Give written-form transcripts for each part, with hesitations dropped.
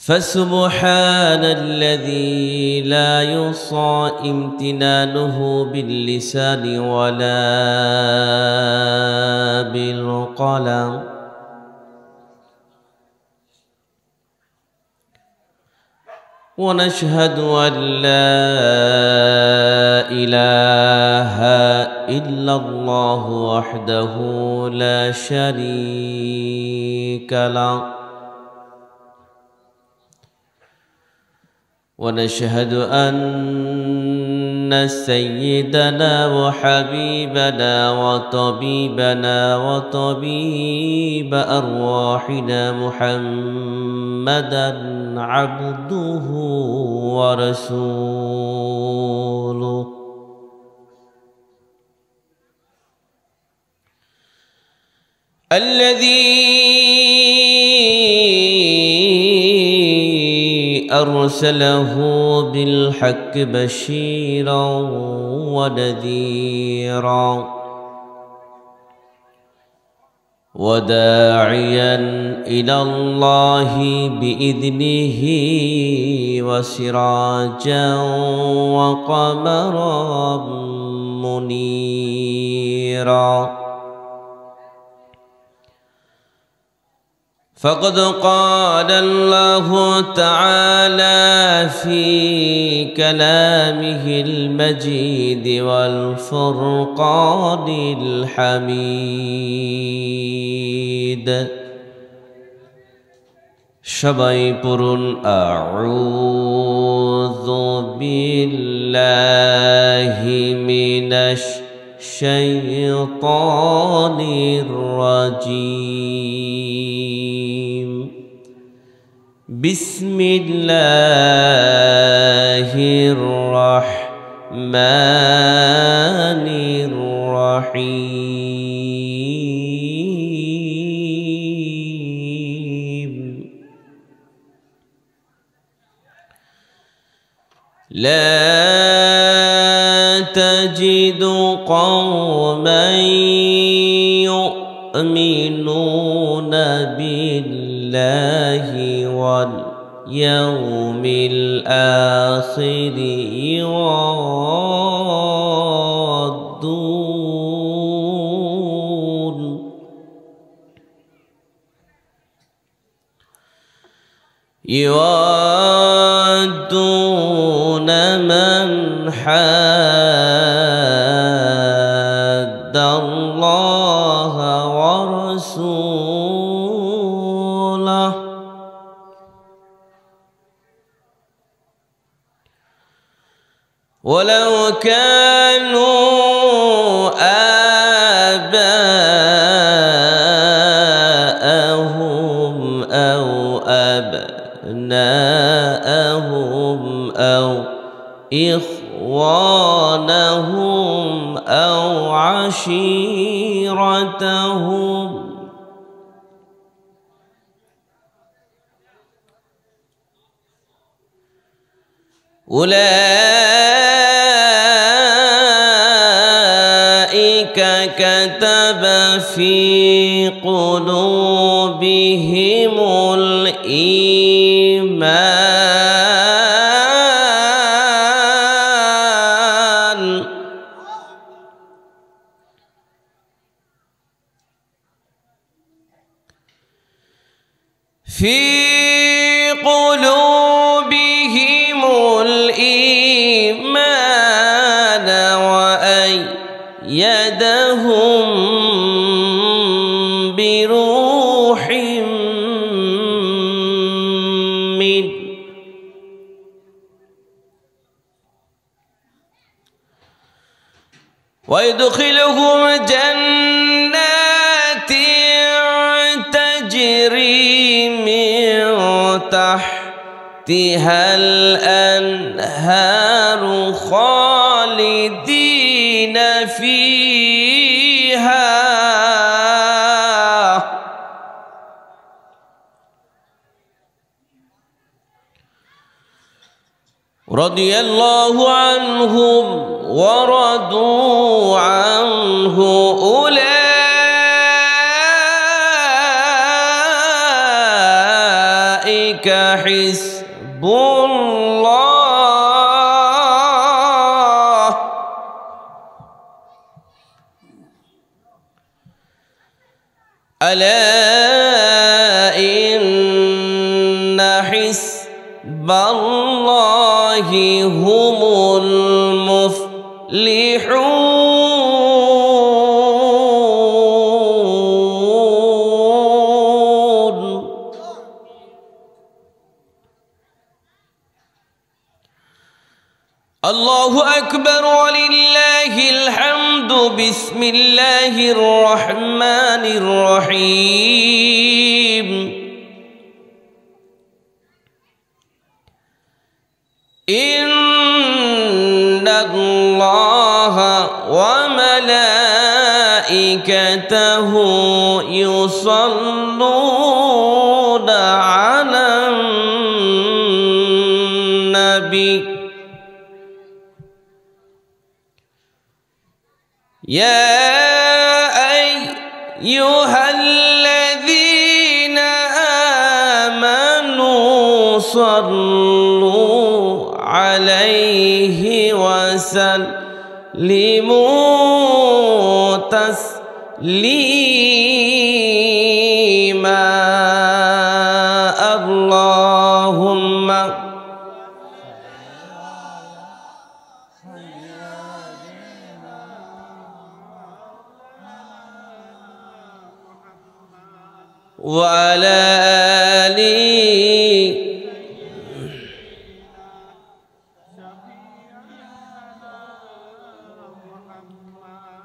فسبحان الذي لا يحصى امتنانه باللسان ولا بالقلم. ونشهد أن لا إله إلا الله وحده لا شريك له. ونشهد أن سيدنا وحبيبنا وطبيبنا وطبيب أرواحنا محمدًا عبده ورسوله الذي أرسله بالحق بشيرا ونذيرا وداعيا إلى الله بإذنه وسراجا وقمرا منيرا. فقد قال الله تعالى في كلامه المجيد والفرقان الحميد. সবাই পড়ুন আউযু বিল্লাহি মিনাশ শাইতানির রাজীম। বিসমিল্লাহির রহমানির রহিম। لا تجد قوما يؤمنون بالله واليوم الآخر يوادون من حاد الله ورسوله ولو كانوا آباءهم أو أبناءهم أو إخوانهم أو عشيرتهم أولئك كتب في قلوبهم الإيمان في قلوبهم الإيمان وأيدهم بروح منه ويدخلهم جنات تجري من تحتها الأنهار خالدين فيها رضي الله عنهم ورضوا عنه أولئك حزب حسب الله ألا إن حزب الله هم المفلحون. الله أكبر ولله الحمد. بسم الله الرحمن الرحيم. إن الله وملائكته يصلون على النبي يا أيها الذين آمنوا صلوا عليه وسلموا تسليما. اللهم وعلى آله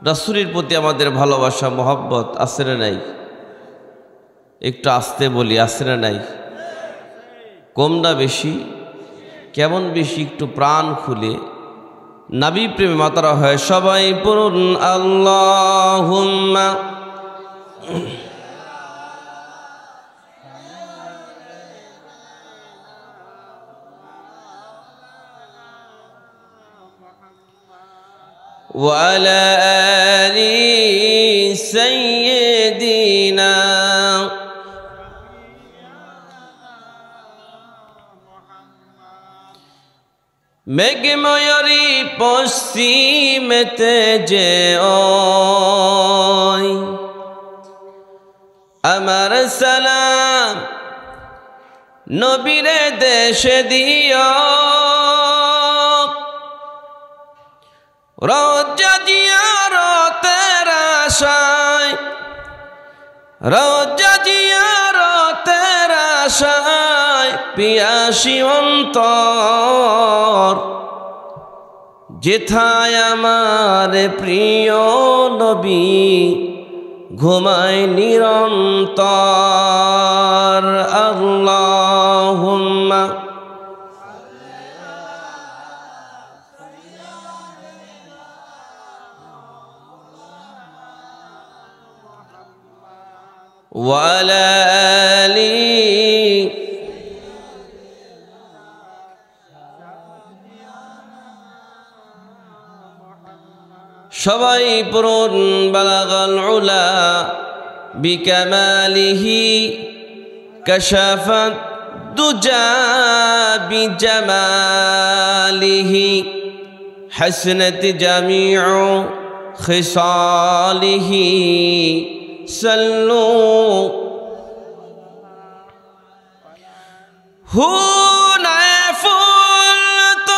রাসূলের প্রতি আমাদের ভালোবাসা মহব্বত আছে না নাই? একটু আস্তে বলি, আছে না নাই? কম না বেশি? কেমন বেশি? একটু প্রাণ খুলে নবী প্রেমে মাতারা হয় সবাই পড়ুন আল্লাহুম্মা وعلى آل سيدنا মেঘময়ূরী পশ্চিমেতে যে ওই আমার সালাম নবীরে দেশে দিও রোজা জিয়ারতের আশায় রোজা জিয়ারতের আশায় পিয়াসী অন্তর যেথায় আমার প্রিয় নবী ঘুমায় নিরন্তর। আল্লাহুম্মা وعلى آله সবাই পড়ুন বালাগাল উলা বিকামালিহি কাশাফাত দুজা বিজামালিহি হাসনাত জামিউ খিসালিহি صلوا هنا فلت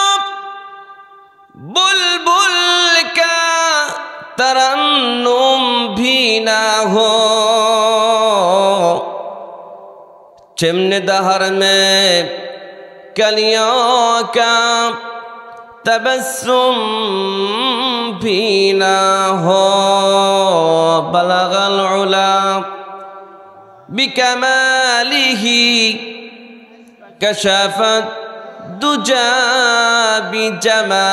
बुलबुल का तरन्नुम भी ना हो चिमने दहर में कलियों का तबस्सुम भी ना हो बलगल उला बिकमालिही कशफत दुजा बिजमालिही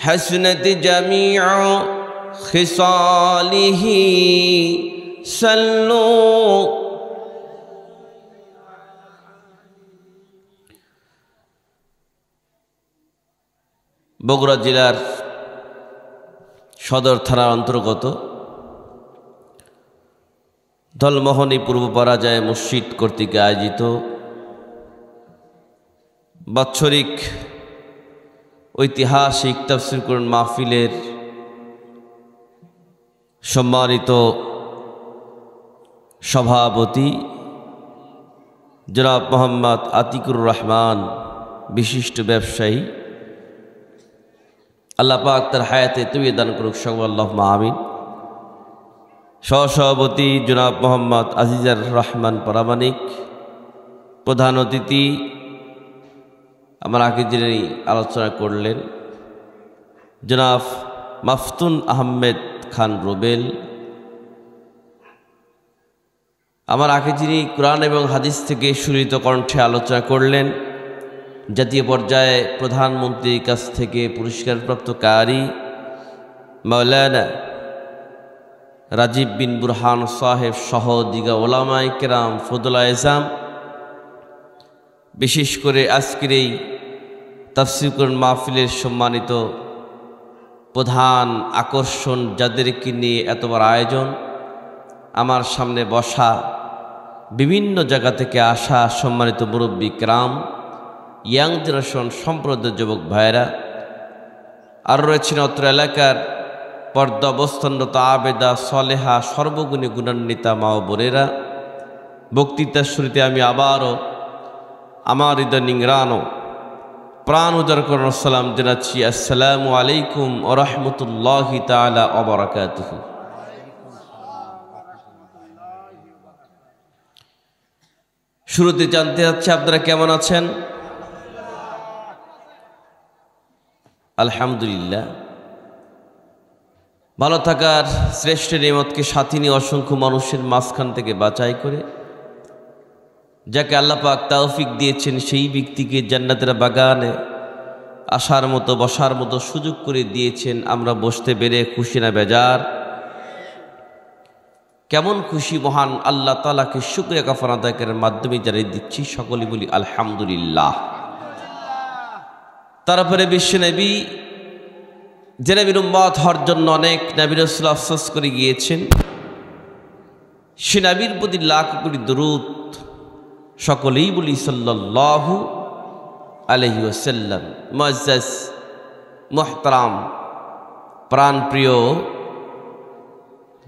हसनत जमीउ खिसालिही सल्लू। বগুড়া জেলার সদর থানার অন্তর্গত ধলমোহনী পূর্ব পরাজয় মসজিদ কর্তৃক আয়োজিত বাৎসরিক ঐতিহাসিক তাফসীর কোরআন মাহফিলের সম্মানিত সভাপতি জনাব মোহাম্মদ আতিকুর রহমান, বিশিষ্ট ব্যবসায়ী, আল্লাহ পাক তার হায়াতে তৈয়ব দান করুক, সকল আল্লাহুম্মা আমিন। সহসভাপতি জনাব মোহাম্মদ আজিজার রহমান প্রামাণিক, প্রধান অতিথি আমার আগে যিনি আলোচনা করলেন জনাব মাফতুন আহমেদ খান রুবেল, আমার আগে যিনি কোরআন এবং হাদিস থেকে সুরিত কণ্ঠে আলোচনা করলেন, জাতীয় পর্যায়ে প্রধানমন্ত্রীর কাছ থেকে পুরস্কারপ্রাপ্ত কারি মাওলানা রাজীব বিন বুরহান সাহেব সহ দিগা ওলামায়ে কেরাম, ফজলায়ে আযম, বিশেষ করে আজকের এই তাফসীর কোরআন মাহফিলের সম্মানিত প্রধান আকর্ষণ, যাদেরকে নিয়ে এত বড় আয়োজন, আমার সামনে বসা বিভিন্ন জায়গা থেকে আসা সম্মানিত মুরব্বী কেরাম, ইয়াং জেনারেশন সম্প্রদায়ের যুবক ভাইয়েরা, আর রয়েছেন অত্র এলাকার পর্দা অবস্থানরত আবেদা সলেহা সর্বগুণী গুণান্বিতা মা ও বোনেরা। বক্তৃতার শুরুতে আমি আবারও আমার হৃদয় নিংড়ানো প্রাণ উজাড় করার সালাম জানাচ্ছি, আসসালামু আলাইকুম ওয়া রাহমাতুল্লাহি তাআলা ওয়া বারাকাতুহু। শুরুতে জানতে চাচ্ছি আপনারা কেমন আছেন? আলহামদুলিল্লাহ। ভালো থাকার শ্রেষ্ঠ নিয়ামতকে সাথী নিয়ে অসংখ্য মানুষের মাঝখান থেকে বাছাই করে যাকে আল্লাহ পাক তৌফিক দিয়েছেন, সেই ব্যক্তিকে জান্নাতের বাগানে আসার মতো বসার মতো সুযোগ করে দিয়েছেন। আমরা বসতে পেরে খুশি না বেজার? কেমন খুশি! মহান আল্লাহ তাআলাকে শুকরিয়া কাফার আদায় করার মাধ্যমে যারা দিচ্ছি, সকলে বলি আলহামদুলিল্লাহ। তারপরে বিশ্বনবী যে নবীর উম্মত হওয়ার জন্য অনেক নবী রাসূল আফসোস করে গিয়েছেন, সে নবীর প্রতি লাখ কোটি দরুদ সকলেই বলি সাল্লাল্লাহু আলাইহি ওয়াসাল্লাম। মুআজ্জাজ মুহতারাম প্রাণপ্রিয়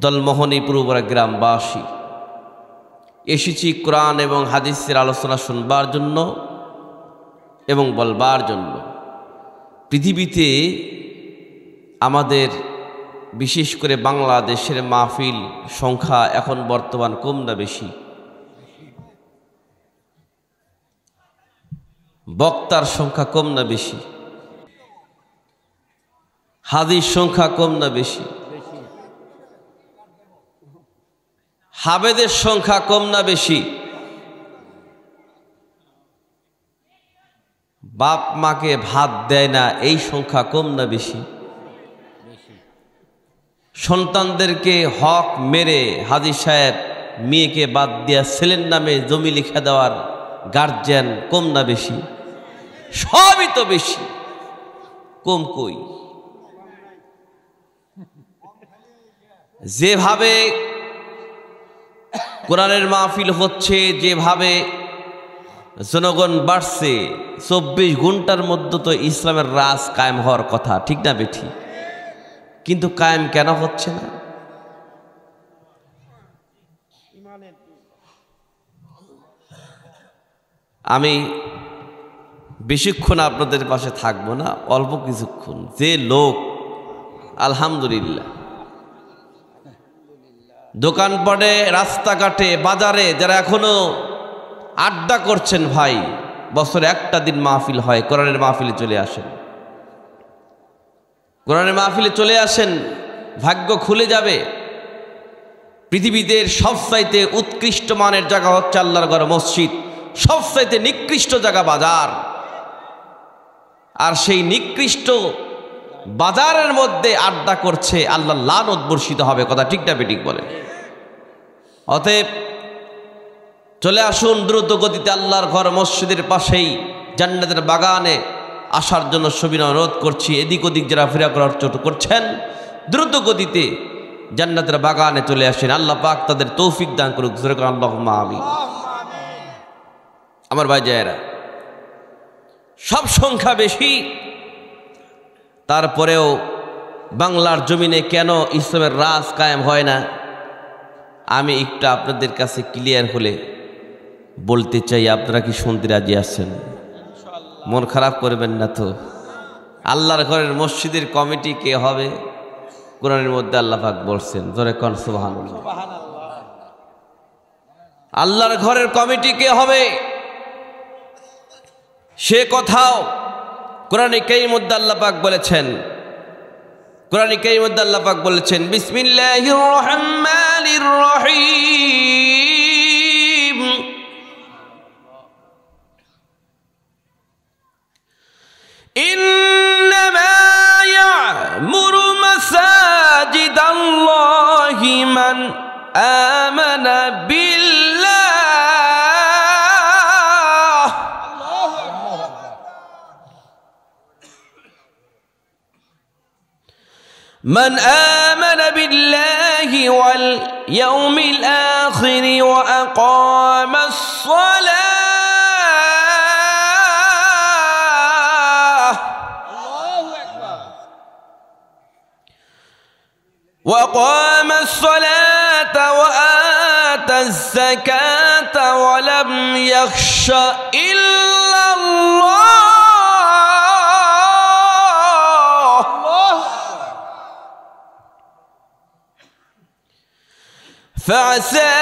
দলমোহনী পূর্বপাড়া গ্রামবাসী, এসেছি কোরআন এবং হাদিসের আলোচনা শুনবার জন্য এবং বলবার জন্য। পৃথিবীতে আমাদের বিশেষ করে বাংলাদেশের মাহফিল সংখ্যা এখন বর্তমান কম না বেশি? বক্তার সংখ্যা কম না বেশি? হাদিস সংখ্যা কম না বেশি? হাবেদের সংখ্যা কম না বেশি? বাপ মাকে ভাত দেয় না, এই সংখ্যা কম না বেশি? সন্তানদেরকে হক মেরে হাজী সাহেব মেয়েকে বাদ দিয়া ছেলের নামে জমি লিখে দেওয়ার গার্জিয়ান কম না বেশি? সবই তো বেশি, কম কই? যেভাবে কোরআনের মাহফিল হচ্ছে, যেভাবে জনগণ বাড়ছে, 24 ঘন্টার মধ্যে তো ইসলামের রাজ কায়েম হওয়ার কথা, ঠিক না বেঠি? কিন্তু কায়েম কেন হচ্ছে না? আমি বেশিক্ষণ আপনাদের পাশে থাকবো না, অল্প কিছুক্ষণ। যে লোক আলহামদুলিল্লাহ দোকানপাটে, রাস্তাঘাটে, বাজারে যারা এখনো আড্ডা করছেন, ভাই, বছরে একটা দিন মাহফিল হয়, কোরআনের মাহফিলে চলে আসেন। কোরআনের মাহফিলে চলে আসেন, ভাগ্য খুলে যাবে। পৃথিবীতে সবচাইতে উৎকৃষ্ট মানের জায়গা হচ্ছে আল্লাহর ঘর মসজিদ, সবচাইতে নিকৃষ্ট জায়গা বাজার। আর সেই নিকৃষ্ট বাজারের মধ্যে আড্ডা করছে, আল্লাহর লানত বর্ষিত হবে। কথা ঠিক না বেঠিক বলে? অতএব চলে আসুন দ্রুত গতিতে আল্লাহর ঘর মসজিদের পাশেই জান্নাতের বাগানে আসার জন্য সবিনয় অনুরোধ করছি। এদিক ওদিক যারা ফেরা করার চেষ্টা করছেন, দ্রুত গতিতে জান্নাতের বাগানে চলে আসেন। আল্লাহ পাক তাদের তৌফিক দান করুক। আল্লাহুম্মা আমিন। আমার ভাই জায়েরা, সব সংখ্যা বেশি, তারপরেও বাংলার জমিনে কেন ইসলামের রাজ কায়েম হয় না, আমি একটু আপনাদের কাছে ক্লিয়ার হলে বলতে চাই। আপনারা কি শুনতে রাজি আছেন? মন খারাপ করবেন না তো? আল্লাহর ঘরের মসজিদের কমিটি কে হবে? কোরআনের মধ্যে আল্লাহ পাক বলছেন, জোরে কোন সুবহানাল্লাহ। আল্লাহর ঘরের কমিটি কে হবে সে কথাও কোরআনে কারীমের মধ্যে আল্লাহ পাক বলেছেন। কোরআনে কারীমের মধ্যে আল্লাহ পাক বলেছেন, বিসমিল্লাহির রহমানির রহিম, ইন্নামা ইয়া'মুরু মাসাজিদাল্লাহি মান আমানা বিল্লাহ من آمن بالله واليوم الآخر وأقام الصلاة وآتى الزكاة ولم يخش إلا الله فعسى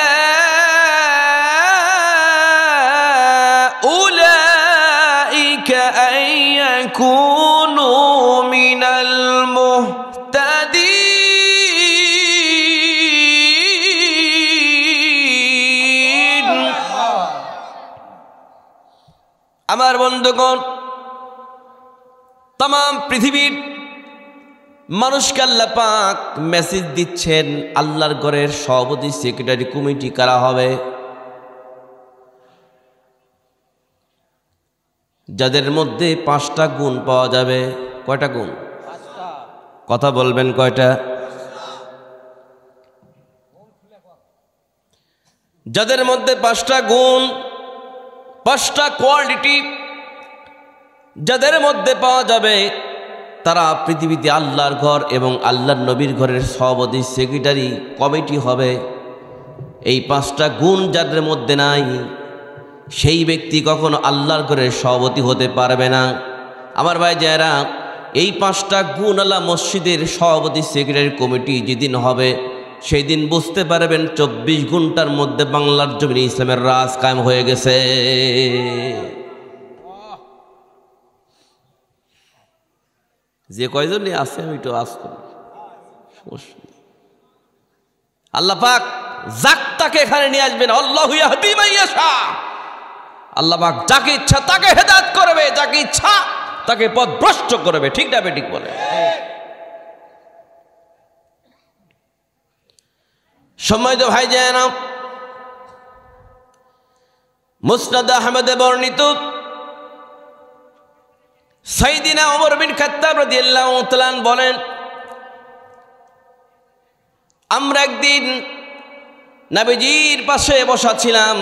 أولئك أن يكونوا من المهتدين। আমার বন্ধুগণ, तमाम পৃথিবীর মানুষকে আল্লাহ পাক মেসেজ দিচ্ছেন, আল্লাহর ঘরের সভাপতি সেক্রেটারি কমিটি কারা হবে? যাদের মধ্যে 5টা গুণ পাওয়া যাবে। কয়টা গুণ? কথা বলবেন কয়টা? যাদের মধ্যে 5টা গুণ, 5টা কোয়ালিটি যাদের মধ্যে পাওয়া যাবে, তারা পৃথিবীতে আল্লাহর ঘর এবং আল্লাহর নবীর ঘরের সভাপতি সেক্রেটারি কমিটি হবে। এই 5টা গুণ যাদের মধ্যে নাই, সেই ব্যক্তি কখনো আল্লাহর ঘরের সভাপতি হতে পারবে না। আমার ভাই যারা, এই 5টা গুণ আল্লাহ মসজিদের সভাপতি সেক্রেটারি কমিটি যেদিন হবে, সেই দিন বুঝতে পারবেন 24 ঘন্টার মধ্যে বাংলার জমিনে ইসলামের রাজ কায়েম হয়ে গেছে। যে কয়জনই আছে আমি একটু আজ করি, আল্লাহ পাক যাকে এখানে নিয়ে আসবেন, আল্লাহু ইয়াহদি মান ইয়াশা, আল্লাহ পাক যাকে ইচ্ছা তাকে হেদায়েত করবে, যাকে ইচ্ছা তাকে পথভ্রষ্ট করবে। ঠিক না বেঠিক বলে? সম্মানিত ভাই জানেন, মুসনাদ আহমদে বর্ণিত সাইয়্যিদিনা ওমর বিন খাত্তাব রাদিয়াল্লাহু তাআলা বলেন, আমরা একদিন নবীজির পাশে বসা ছিলাম,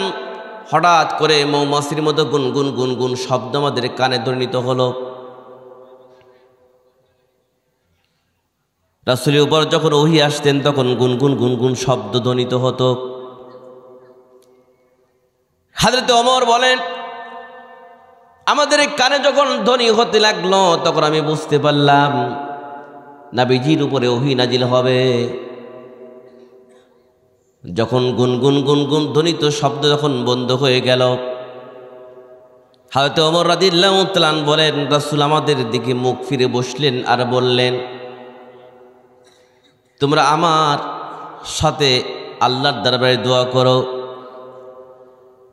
হঠাৎ করে মৌমাছির মতো গুনগুন গুনগুন শব্দ আমাদের কানে ধ্বনিত হলো। রাসূলের উপর যখন ওহী আসতেন তখন গুনগুন গুনগুন শব্দ ধ্বনিত হতো। হযরত ওমর বলেন, আমাদের কানে যখন ধ্বনি হতে লাগলো তখন আমি বুঝতে পারলাম নবীজির উপরে ওহী নাজিল হবে। যখন গুনগুন গুনগুন ধ্বনিত শব্দ যখন বন্ধ হয়ে গেল, হযরত ওমর রাদিয়াল্লাহু তাআলা বলেন, রাসূল আমাদের দিকে মুখ ফিরে বসলেন আর বললেন, তোমরা আমার সাথে আল্লাহর দরবারে দোয়া করো।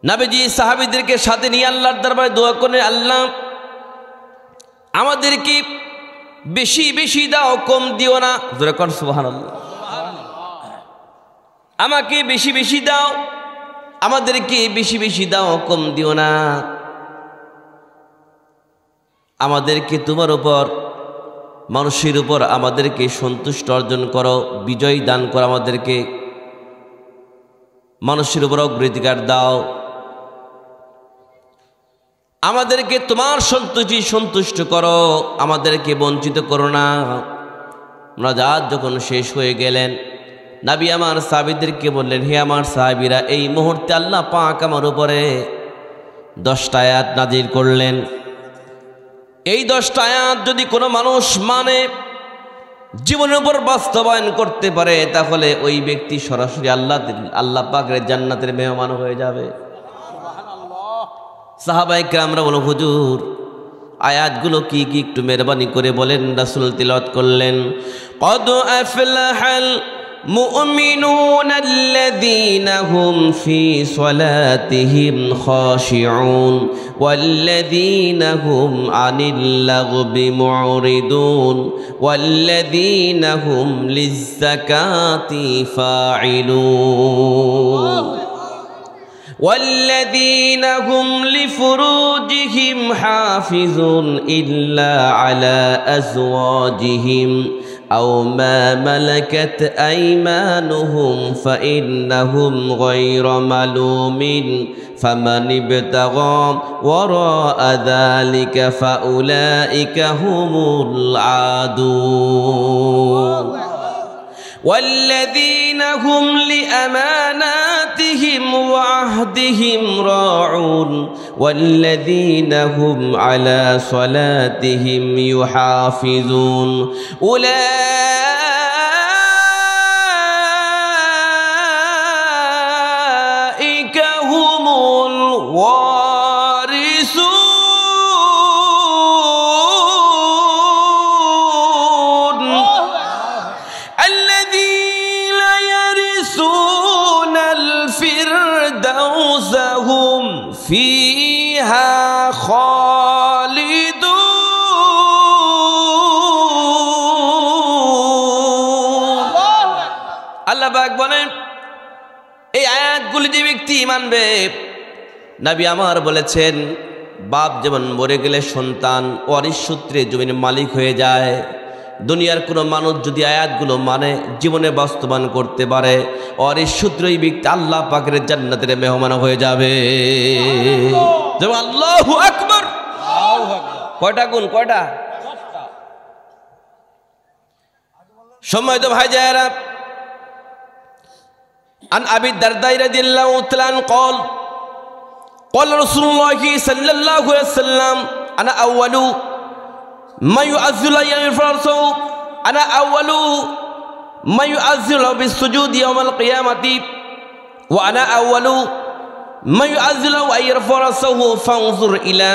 নবীজি সাহাবীদেরকে সাথে নিয়ে আল্লাহর দরবারে দোয়া করেন, আল্লাহ আমাদেরকে বেশি বেশি দাও, কম দিও না। জোরে কোন সুবহানাল্লাহ। আমাকে বেশি বেশি দাও, আমাদেরকে বেশি বেশি দাও, কম দিও না। আমাদেরকে তোমার উপর মানুষের উপর আমাদেরকে সন্তুষ্ট অর্জন করো, বিজয় দান করো, আমাদেরকে মানুষের উপর অগ্রাধিকার দাও, আমাদেরকে তোমার সন্তুষ্ট করো, আমাদেরকে বঞ্চিত করো না। মুনাজাত যখন শেষ হয়ে গেলেন, নবী আমার সাহাবীদেরকে বললেন, হে আমার সাহাবীরা, এই মুহূর্তে আল্লাহ পাক আমার উপরে 10টা আয়াত নাজিল করলেন। এই 10টা আয়াত যদি কোনো মানুষ মানে জীবনের উপর বাস্তবায়ন করতে পারে, তাহলে ওই ব্যক্তি সরাসরি আল্লাহ পাকের জান্নাতের মেহমান হয়ে যাবে। সাহাবায়ে কেরামরা বলো, হুজুর আয়াতগুলো কি কি একটু মেহরবানি করে বলেন। রাসূল তিলাওয়াত করলেন, কদ আফলাহাল মুমিনুনা আল্লাযীনা হুম ফি সলাতিহিম খাশিউন ওয়াল্লাযীনা হুম আনিল লাগবি মুরিদুন ওয়াল্লাযীনা হুম লিয-যাকাতি ফাঈলুন والذين هم لفروجهم حافظون إلا على أزواجهم أو ما ملكت أيمانهم فإنهم غير ملومين فمن ابتغى وراء ذلك فأولئك هم العادون والذين هم لأماناتهم وعهدهم راعون والذين هم على صلاتهم يحافظون أولئك هم الوارثون هم فيها خالدون আল্লাহ পাক বলেন, এই আয়াতগুলি যে ব্যক্তি মানবে, নবী আমার বলেছেন, বাপ যেমন মরে গেলে সন্তান ওয়ারিশ সূত্রে জমির মালিক হয়ে যায়, দুনিয়ার কোনো মানুষ যদি আয়াতগুলো মানে জীবনে বাস্তবায়ন করতে পারে, ওয়ারিশ সূত্রই ব্যক্তি আল্লাহ পাকের জান্নাতের মেহমান হয়ে যাবে। আল্লাহু আকবার। কয়টা গুণ? কয়টা? সম্মানিত ভাই যারা, আন আবি দারদা রাদিয়াল্লাহু তাআলা قال قال رسول الله صلى الله عليه وسلم انا اول ما يؤذل يوم الفرسو أنا أول ما يؤذل بالسجود يوم القيامة وأنا أول ما يؤذل أن يرفع رأسه فانظر إلى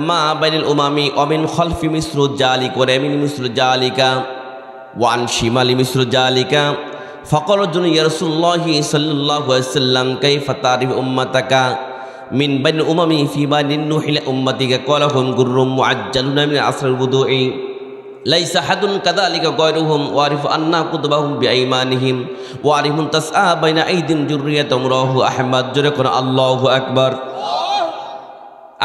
ما بين الأمم ومن خلف مثل ذلك ويمين مثل ذلك وعن شمال مثل ذلك فقال رجل يا رسول الله صلى الله عليه وسلم كيف تعرف أمتك من بين الأمم في بين النوح لأمتك قال هم غر معجلون من عصر الوضوء ليس أحد كذلك غيرهم وأعرف أن كتبهم بأيمانهم وأعرف تسعى بين أيديهم ذريتهم رواه أحمد جركنا الله أكبر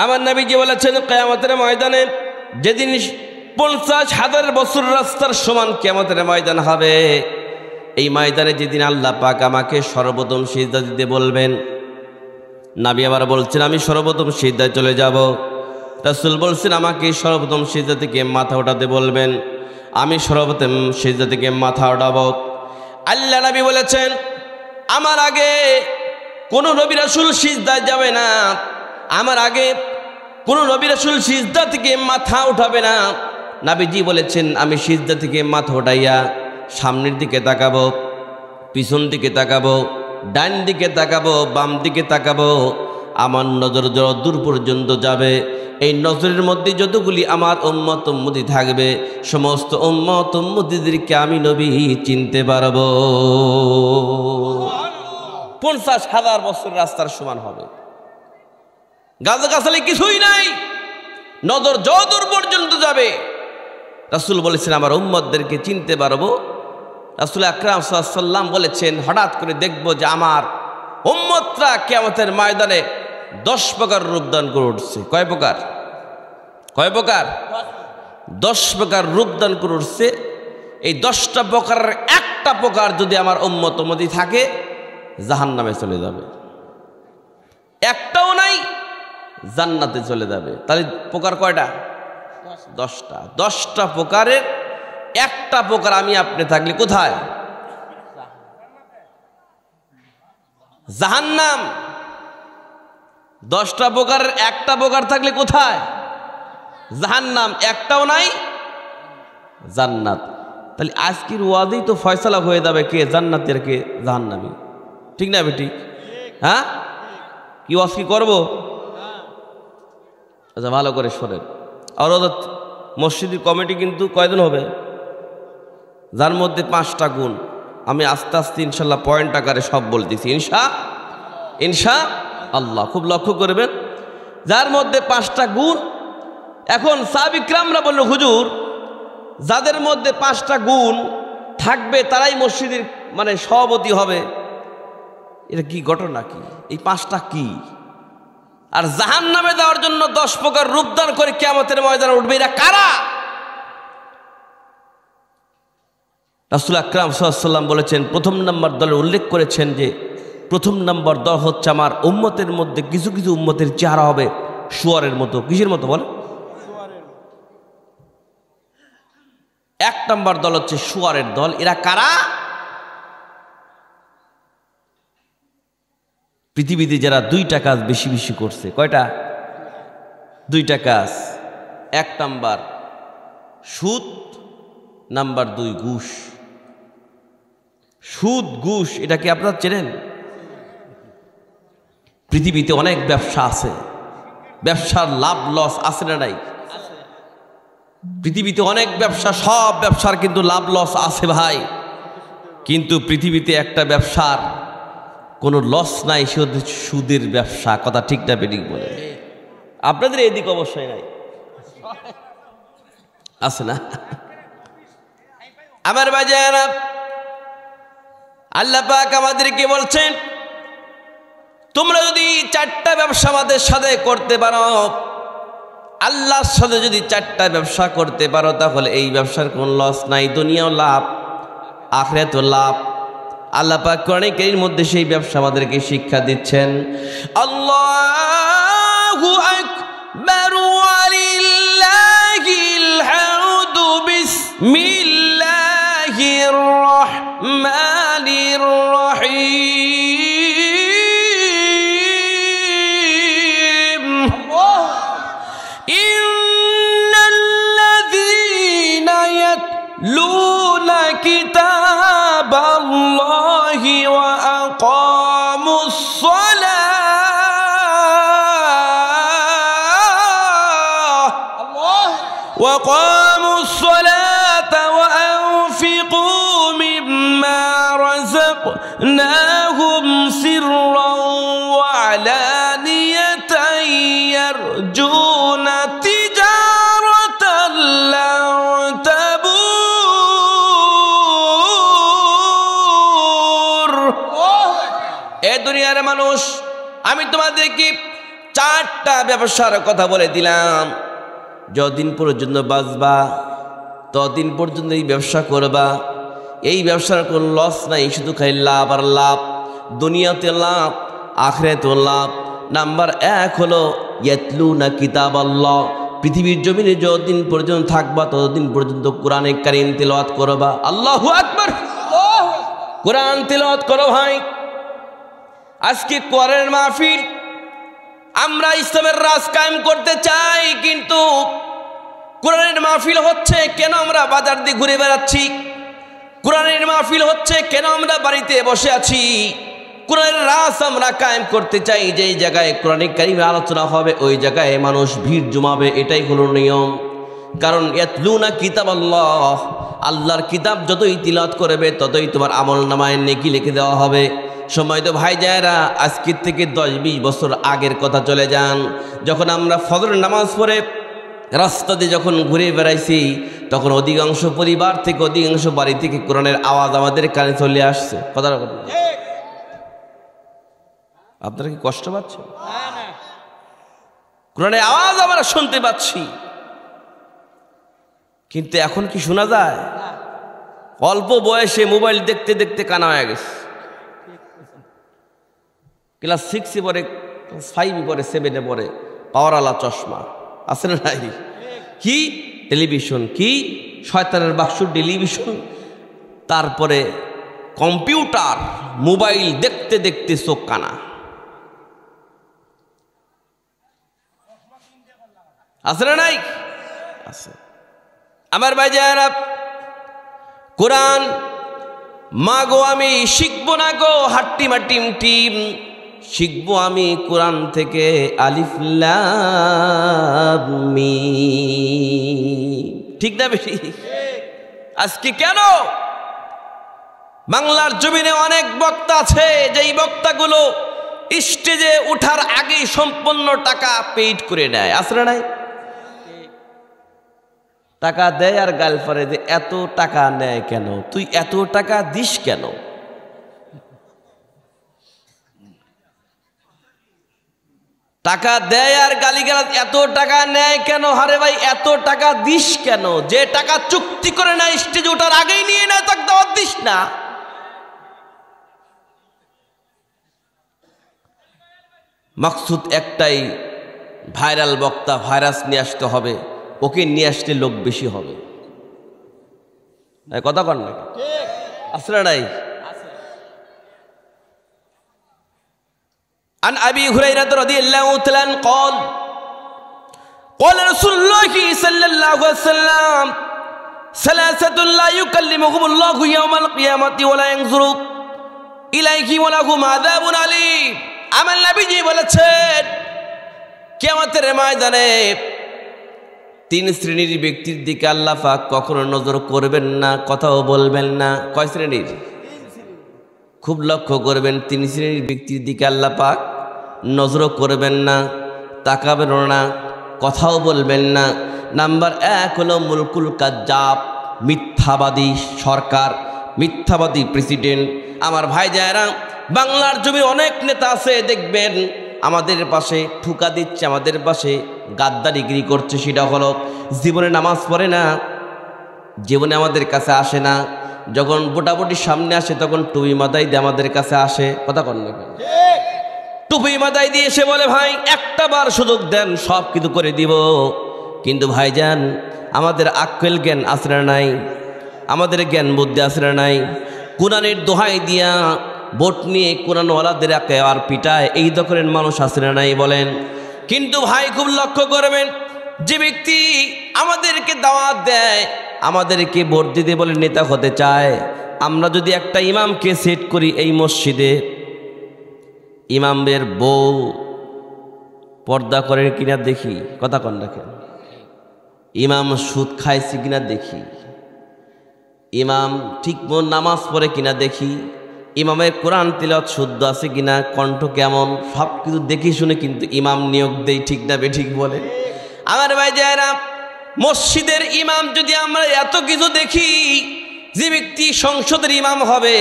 আমার নবীজি বলেছেন, কিয়ামতের ময়দানে যেদিন 50,000 বছর রাস্তার সমান কিয়ামতের ময়দান হবে, এই ময়দানে যেদিন আল্লাহ পাক আমাকে সর্বপ্রথম সিজদা দিতে বলবেন, নবী আবার বলছেন আমি সর্বপ্রথম সিজদায় চলে যাব। রাসূল বলছেন আমাকে সর্বপ্রথম সিজদা থেকে মাথা ওঠাতে বলবেন, আমি সর্বপ্রথম সিজদা থেকে মাথা ওঠাবো। আল্লাহ নবী বলেছেন আমার আগে কোন নবী রাসূল সিজদায় যাবে না, আমার আগে কোন নবী রাসূল সিজদা থেকে মাথা উঠাবে না। নবীজি বলেছেন আমি সিজদা থেকে মাথা উঠাইয়া সামনের দিকে তাকাবো, পিছন দিকে তাকাবো, ডান দিকে তাকাবো, বাম দিকে তাকাবো, আমার নজর যত দূর পর্যন্ত যাবে, এই নজরের মধ্যে যতগুলি আমার উম্মত উম্মতি থাকবে, সমস্ত উম্মত উম্মতিদেরকে আমি নবী চিনতে পারবো। 50,000 বছর রাস্তার সমান হবে, গাছগাছালি কিছুই নাই, নজর যত দূর পর্যন্ত যাবে। রাসূল বলেছেন আমার উম্মতদেরকে চিনতে পারবো। রাসূল আকরাম সাল্লাল্লাহু আলাইহি ওয়াসাল্লাম বলেছেন হঠাৎ করে দেখব যে আমার উম্মতরা কিয়ামতের ময়দানে 10 প্রকার রূপ ধারণ করে উঠছে। কয় প্রকার? কয় প্রকার? 10 প্রকার রূপ দান করে উঠছে। এই 10টা প্রকারের একটা প্রকার যদি আমার উম্মত উম্মতি থাকে জাহান্নামে চলে যাবে, একটাও নাই জান্নাতে চলে যাবে। তাহলে প্রকার কয়টা? 10টা। 10টা প্রকারের একটা প্রকার আমি আপনি থাকলে কোথায়? জাহান্নাম। 10টা প্রকারের একটা প্রকার থাকলে কোথায়? জাহান্নাম। একটাও নাই জান্নাত। তাহলে আজকের ওয়াজেই তো ফয়সালা হয়ে যাবে কে জান্নাতি আর কে জাহান্নামী, ঠিক না বেটি? হ্যাঁ, কি ওয়াজ কি করবো? আচ্ছা ভালো করে শোনেন। আর ওদের মসজিদের কমিটি কিন্তু কয়দিন হবে, যার মধ্যে 5টা গুণ। আমি আস্তে আস্তে ইনশাল্লাহ পয়েন্ট আকারে সব বলতেছি ইনশা আল্লাহ। খুব লক্ষ্য করবেন, যার মধ্যে 5টা গুণ। এখন সাহাবা ইকরামরা বলল, হুজুর যাদের মধ্যে 5টা গুণ থাকবে তারাই মসজিদের মানে সভাপতি হবে, এটা কি ঘটনা? কি এই 5টা কি? আর জাহান্নামে দেওয়ার জন্য 10 প্রকার রূপদান করে কিয়ামতের ময়দানে উঠবে, এরা কারা? রাসূল আকরাম সাল্লাল্লাহু আলাইহি ওয়াসাল্লাম বলেছেন, প্রথম নাম্বার দলের উল্লেখ করেছেন যে প্রথম নাম্বার দল হচ্ছে আমার উম্মতের মধ্যে কিছু কিছু উম্মতের চেহারা হবে শুয়ারের মতো। কিসের মতো বল? 1 নাম্বার দল হচ্ছে শুয়ারের দল। এরা কারা? পৃথিবীতে যারা 2টা কাজ বেশি বেশি করছে। কয়টা? 2টা কাজ। 1 নাম্বার সুদ, নাম্বার 2 ঘুষ। সুদ ঘুষ এটা কি আপনারা চেনেন? পৃথিবীতে অনেক ব্যবসা আছে, ব্যবসার লাভ লস আছে না নাই? পৃথিবীতে অনেক ব্যবসা, সব ব্যবসার কিন্তু লাভ লস আছে ভাই। কিন্তু পৃথিবীতে একটা ব্যবসার কোনো লস নাই, সে হচ্ছে সুদের ব্যবসা। কথা ঠিক না বেঠিক বলে? আপনাদের এদিক অবশ্যই নাই, আছে না? আমার বাজারা আল্লাহ পাক আমাদেরকে বলছেন, তোমরা যদি 4টা ব্যবসা আমাদের সাথে করতে পারো, আল্লাহর সাথে যদি 4টা ব্যবসা করতে পারো, তাহলে এই ব্যবসার কোন লস নাই, দুনিয়াও লাভ আখিরাতেও লাভ। আল্লাহ পাক কোরআনে কারীমের মধ্যে সেই ব্যবসা আমাদেরকে শিক্ষা দিচ্ছেন। আল্লাহু আকবার ওয়ালিল্লাহিল হামদু বিসমিল্লাহির রাহমানির রহিম। ইন্নাল্লাযীনা ইয়াতলুনা কিতাবাল্লাহি ওয়া আকামুস সালাতা ওয়া আনফিকু মিম্মা রাযাকনাহুম সিররান ওয়া আলানিয়াতান ইয়ারজুনা তিজারাতান লান তাবুর। এ দুনিয়ার মানুষ, আমি তোমাদেরকে 4টা ব্যবসার কথা বলে দিলাম। যতদিন পর্যন্ত বাঁচবা ততদিন পর্যন্ত এই ব্যবসা করবা। এই ব্যবসার কোনো লস নাই, শুধু খাই লাভ আর লাভ। দুনিয়াতে লাভ, আখিরাতেও লাভ। নাম্বার 1 হলো ইয়াতলুনা কিতাবাল্লাহ। পৃথিবীর জমিনে যতদিন পর্যন্ত থাকবা ততদিন পর্যন্ত কোরআনে কারীম তিলাওয়াত করবা। আল্লাহু আকবার। কোরআন তিলাওয়াত করো ভাই। আজকে কোরআনের মাহফিল, আমরা ইসলামের রাজ কায়েম করতে চাই, কিন্তু কোরআনের মাহফিল হচ্ছে কেন আমরা বাজার দিয়ে ঘুরে বেড়াচ্ছি? কোরআনের মাহফিল হচ্ছে কেন আমরা বাড়িতে বসে আছি? কোরআনের রাজ আমরা কায়েম করতে চাই, যেই জায়গায় কোরআনে কারীমের আলোচনা হবে ওই জায়গায় মানুষ ভিড় জমাবে, এটাই হলো নিয়ম। কারণ ইয়াতলুনা কিতাবাল্লাহ, আল্লাহর কিতাব যতই তিলাওয়াত করবে ততই তোমার আমলনামায় নেকি লিখে দেওয়া হবে। সময় তো ভাই যায়রা, আজকের থেকে 10-20 বছর আগের কথা চলে যান। যখন আমরা ফজর নামাজ পড়ে রাস্তা দিয়ে যখন ঘুরে বেড়াইছি, তখন অধিকাংশ পরিবার থেকে, অধিকাংশ বাড়ি থেকে কোরআনের আওয়াজ আমাদের কানে চলে আসছে। কথাটা আপনারা কি কষ্ট পাচ্ছেন? কোরআনের আওয়াজ আমরা শুনতে পাচ্ছি। কিন্তু এখন কি শোনা যায়? অল্প বয়সে মোবাইল দেখতে দেখতে কানা হয়ে গেছে। ক্লাস 6-এ পরে, 5-এ পরে, 7-এ পরে পাওয়ারওয়ালা চশমা আছে না নাই? কি টেলিভিশন, কি শয়তানের বাক্স টেলিভিশন, তারপরে কম্পিউটার, মোবাইল দেখতে দেখতে চোখ কানা। আছে না নাই? আছে। আমার ভাই যারা কোরআন মা গো আমি শিখবো না গো হাট্টিমা টিম টিম, শিখবো আমি কোরআন থেকে আলিফ লাম মিম। ঠিক না বেশি? আজকে কেন বাংলার জমিনে অনেক বক্তা আছে, যেই বক্তাগুলো স্টেজে ওঠার আগে সম্পূর্ণ টাকা পেইড করে নেয়। আছে না নাই? টাকা দেয় আর গাল ফারে যে এত টাকা নেয় কেন, তুই এত টাকা দিস কেন? টাকা দেয় আর গালিগালাজ, এত টাকা নেয় কেন? হারে ভাই এত টাকা দিস কেন? যে টাকা চুক্তি করে না স্টেজে ওঠার আগেই নিয়ে নেয়, তাকে দাওয়াত দিস না। মাকসুদ একটাই, ভাইরাল বক্তা, ভাইরাস নিয়ে আসতে হবে, ওকে নিয়ে আসলে লোক বেশি হবে। কথা কন না? আসলে নাই? عن أبي هريرة رضي الله تعالى عنه قال قال رسول الله صلى الله عليه وسلم ثلاثة لا يكلمهم الله يوم القيامة ولا ينظر إليهم ولهم عذاب أليم। আমার নবীজি বলেছেন কিয়ামতের ময়দানে 3 শ্রেণীর ব্যক্তির দিকে আল্লাহ পাক কখনো নজর করবেন না, কথাও বলবেন না। কয় শ্রেণীর? খুব লক্ষ্য করবেন, 3 শ্রেণীর ব্যক্তির দিকে আল্লাহ পাক নজর করবেন না, তাকাবেন না, কথাও বলবেন না। নাম্বার 1 হলো মুলকুল কাজ্জাব, মিথ্যাবাদী সরকার, মিথ্যাবাদী প্রেসিডেন্ট। আমার ভাই যারা বাংলার জমি অনেক নেতা আছে, দেখবেন আমাদের পাশে ঠুকা দিচ্ছে, আমাদের পাশে গাদ্দারিগিরি করছে। সেটা হলো জীবনে নামাজ পড়ে না, জীবনে আমাদের কাছে আসে না, যখন ভোটাভুটির সামনে আসে তখন টুপি মাথায় দিয়ে আমাদের কাছে আসে। কথা কন না? টুপি মাথায় দিয়ে এসে বলে ভাই একটা বার সুযোগ দেন, সব কিছু করে দিব। কিন্তু ভাইজান আমাদের আক্কেল জ্ঞান আছে না নাই? আমাদের জ্ঞান বুদ্ধি আছে না নাই? কোরআনের দোহাই দিয়া ভোট নিয়ে কোরআনওয়ালাদের আর পিটায়, এই দখলের মানুষ আছে না নাই বলেন? কিন্তু ভাই খুব লক্ষ্য করবেন, যে ব্যক্তি আমাদেরকে দাওয়াত দেয়, আমাদেরকে ভোট দিতে বলে নেতা হতে চায়, আমরা যদি একটা ইমামকে সেট করি এই মসজিদে, ইমামের বউ পর্দা করে কিনা দেখি। কথা কন রাখেন? ইমাম সুদ খাইছে কিনা দেখি, ইমাম ঠিক মন নামাজ পড়ে কিনা দেখি, ইমামের কোরআন তিলাওয়াত শুদ্ধ আছে কিনা, কণ্ঠ কেমন, সব কিছু দেখি শুনে কিন্তু ইমাম নিয়োগ দেই। ঠিক না বেঠিক বলে? আমার ভাই যারা মসজিদের ইমাম যদি আমরা এত কিছু দেখি, যে ব্যক্তি সংসদের ইমাম হবে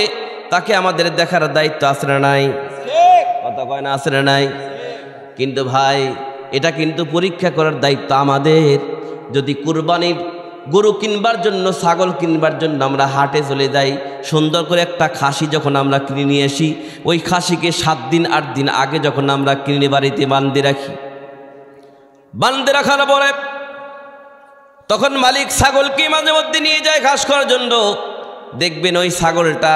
তাকে আমাদের দেখার দায়িত্ব আছে না নাই? কথা কয় না? আছে না নাই? কিন্তু ভাই এটা কিন্তু পরীক্ষা করার দায়িত্ব আমাদের। যদি কুরবানির গরু কিনবার জন্য, ছাগল কিনবার জন্য আমরা হাটে চলে যাই, সুন্দর করে একটা খাসি যখন আমরা কিনে নিয়ে আসি, ওই খাসিকে 7 দিন 8 দিন আগে যখন আমরা কিনে বাড়িতে বাঁধে রাখি, বাঁধে রাখার পরে তখন মালিক ছাগলকে মাঝে মধ্যে নিয়ে যায় ঘাস করার জন্য, দেখবেন ওই ছাগলটা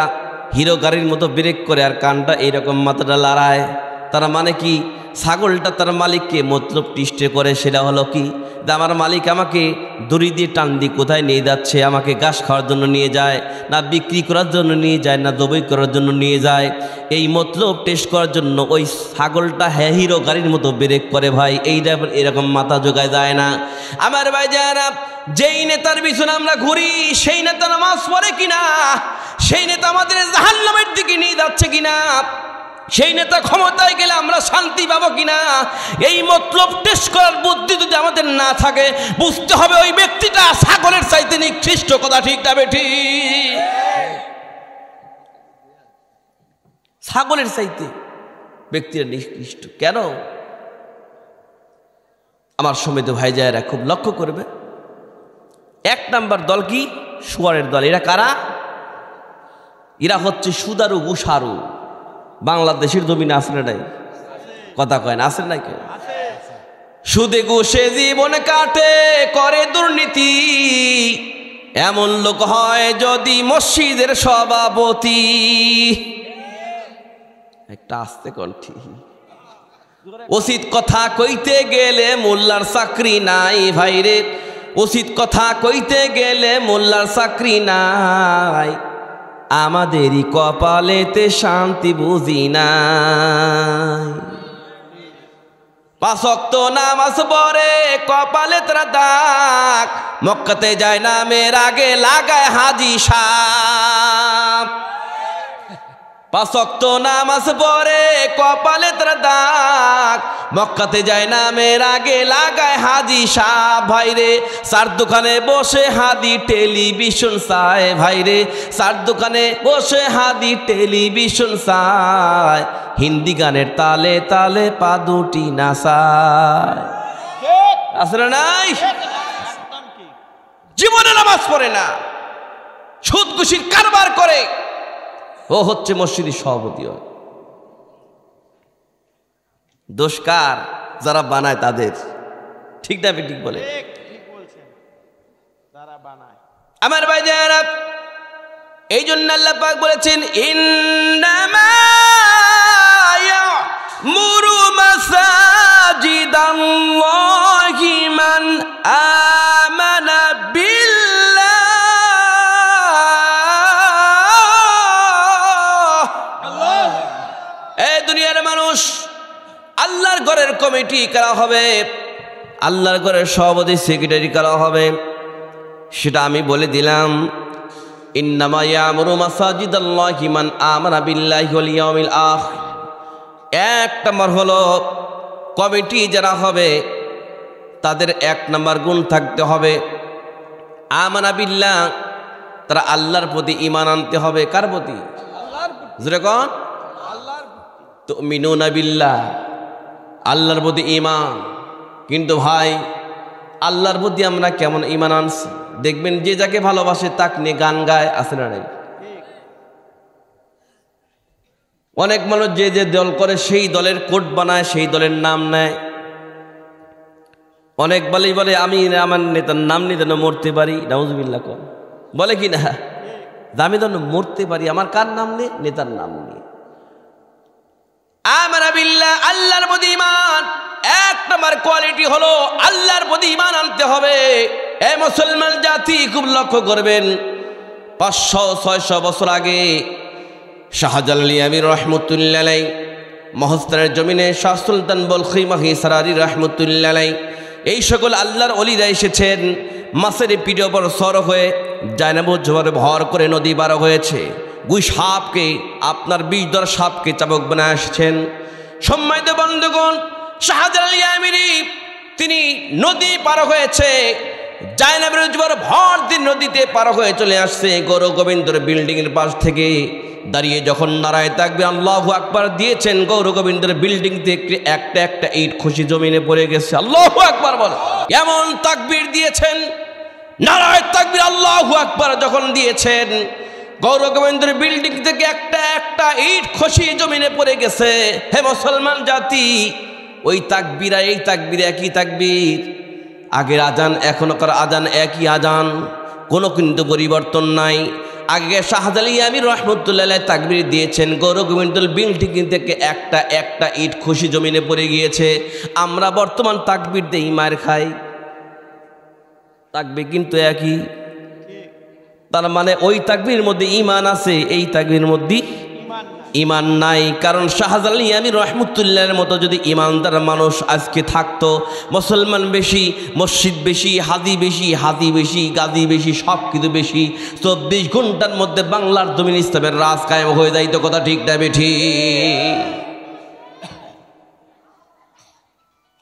হিরো গাড়ির মতো ব্রেক করে আর কানটা এইরকম মাথাটা লড়ায়। তার মানে কি? ছাগলটা তার মালিককে মতলব টিস্টে করে। সেটা হলো কি? যে আমার মালিক আমাকে দড়ি দিয়ে টান দিয়ে কোথায় নিয়ে যাচ্ছে, আমাকে ঘাস খাওয়ার জন্য নিয়ে যায়, না বিক্রি করার জন্য নিয়ে যায়, না জবাই করার জন্য নিয়ে যায়, এই মতলব টেস্ট করার জন্য ওই ছাগলটা হিরো গাড়ির মতো ব্রেক করে। ভাই এইটা এরকম মাথা জোগায় যায় না। আমার ভাই যারা যেই নেতার পিছনে আমরা ঘুরি, সেই নেতা নামাজ পড়ে কিনা, সেই নেতা আমাদের জাহান্নামের দিকে নিয়ে যাচ্ছে কিনা, সেই নেতা ক্ষমতায় গেলে আমরা শান্তি পাবো কিনা, এই মতলব টেস্ট করার বুদ্ধি যদি আমাদের না থাকে, বুঝতে হবে ওই ব্যক্তিটা ছাগলের চাইতে নিকৃষ্ট। কথা ঠিক না বেঠি? ছাগলের চাইতে ব্যক্তিরা নিকৃষ্ট কেন? আমার সমেত ভাই যায়রা খুব লক্ষ্য করবে, এক নাম্বার দল কি? শুয়ারের দল। এরা কারা? এরা হচ্ছে সুদারু গুসারু। বাংলাদেশের জমিনে আসলে নাই, কথা কয় না, আসলে নাই কেউ। সুদে ঘুষে জীবন কাটে, করে দুর্নীতি, এমন লোক হয় যদি মসজিদের সভাপতি। একটা আস্তে কণ্ঠি। উচিত কথা কইতে গেলে মোল্লার চাকরি নাই ভাইরে, উচিত কথা কইতে গেলে মোল্লার চাকরি নাই, আমাদেরই কপালেতে শান্তি বুঝি নাই। 5 ওয়াক্ত নামাজ পড়ে কপালে তারা দাগ, মক্কাতে যায় নামের আগে লাগায় হাজি সাহেব। 5 ওয়াক্ত নামাজ পড়ে কপালে তারা দাগ, মক্কাতে যায় নামের আগে লাগায় হাজি সাহেব। ভাইরে চার দোকানে বসে হাদি টেলিভিশন চায়, ভাইরে চার দোকানে বসে হাদি টেলিভিশন চায়, হিন্দি গানের তালে তালে পা দুটি নাচায়। আসলে নাই? জীবনে নামাজ পড়ে না, সুদ ঘুষির কারবার করে, ও হচ্ছে মসজিদের সভাপতি। দোষ কার? যারা বানায় তাদের। ঠিক না? ঠিক বলে আমার ভাই যারা। এই জন্য আল্লাহ পাক বলেছেন ইন্নামা ইয়ামুরু মাসাজিদাল্লাহি মান আমানা বিল্লাহ। এই দুনিয়ার মানুষ, আল্লাহর ঘরের কমিটি করা হবে, আল্লাহর ঘরের সভাপতি সেক্রেটারি করা হবে, সেটা আমি বলে দিলাম। ইন্নামা ইয়ামুরু মাসাজিদাল্লাহি মান আমানা বিল্লাহি ওয়াল ইয়াউমিল আখির। এক নম্বর হলো কমিটি যারা হবে তাদের 1 নম্বর গুণ থাকতে হবে আমানা বিল্লাহ, তারা আল্লাহর প্রতি ঈমান আনতে হবে। কার প্রতি? আল্লাহর প্রতি। জোরে কোন? আল্লাহর প্রতি। তুমিনুনা বিল্লাহ, আল্লাহর প্রতি ঈমান। কিন্তু ভাই আল্লাহর প্রতি আমরা কেমন ঈমান আনছি? দেখবেন যে যাকে ভালোবাসে তাকে নিয়ে গান গায়, আছে না নাই? অনেক মানুষ যে যে দল করে সেই দলের কোট বানায়, সেই দলের নাম নেয়। অনেক বলে আমি আমার নেতার নাম নিয়ে যেন মরতে পারি, নাউজুবিল্লাহ কর, বলে কি না? আমি যেন মরতে পারি, আমার কার নাম নেই? নেতার নাম নিয়ে। আমানা বিল্লাহ, আল্লাহর প্রতি ঈমান। 1 নম্বর কোয়ালিটি হলো আল্লাহর প্রতি ঈমান আনতে হবে। এ মুসলমান জাতি খুব লক্ষ্য করবেন, 500-600 বছর আগে শাহজালাল আমির রহমতুল্লাহ আলাইহি মহস্তানের জমিনে শাহ সুলতান বলখি মাহি সারারি রহমতুল্লাহ আলাইহি এই সকল আল্লাহর ওলিরা এসেছেন। মাছের পিঠে ওপর সর হয়ে জায়নাবুজ জোয়ারে ভর করে নদী পার হয়েছে। গুই সাপকে, আপনার 20 দর সাপকে চাবক বানায় আসছেন। সম্মানিত বন্ধুগণ, শাহজালাল আমিরি তিনি নদী পার হয়েছে, জায়নাবুজ জোয়ার ভর দিন নদীতে পার হয়ে চলে আসছে। গৌর গোবিন্দর বিল্ডিং এর পাশ থেকে দাঁড়িয়ে যখন নারায়ে তাকবীর আল্লাহু আকবার দিয়েছেন, গৌর গোবিন্দর বিল্ডিং থেকে একটা একটা ইট খুশি জমিনে পড়ে গেছে। আল্লাহু আকবার বলে এমন তাকবীর দিয়েছেন, নারায়ে তাকবীর আল্লাহু আকবার যখন দিয়েছেন, গৌর গোবিন্দর বিল্ডিং থেকে একটা একটা ইট খুশি জমিনে পড়ে গেছে। হে মুসলমান জাতি, ওই তাকবীর আর এই তাকবীর একই তাকবীর। আগের আজান এখনকার আজান একই আজান, কোনো কিন্তু পরিবর্তন নাই। আগে শাহজালাল আমির রহমতুল্লাহ আলাইহি তাকবীর দিয়েছেন, গৌর গোবিন্দর বিল্ডিং থেকে একটা একটা ইট খুশি জমিনে পড়ে গিয়েছে। আমরা বর্তমান তাকবীর দিয়ে মার খাই, তাকবীর কিন্তু একই। তার মানে ওই তাকবীর মধ্যে ঈমান আছে, এই তাকবীর মধ্যে ঈমান নাই। কারণ শাহজালাল আমির রহমতুল্লাহর মতো যদি ঈমানদার মানুষ আজকে থাকতো, মুসলমান বেশি, মসজিদ বেশি, হাদি বেশি, হাদি বেশি, গাদি বেশি, সব কিছু বেশি, 24 ঘন্টার মধ্যে বাংলার জমিন ইসলামের রাজ কায়েম হয়ে যাইতো। কথা ঠিক না বেঠি?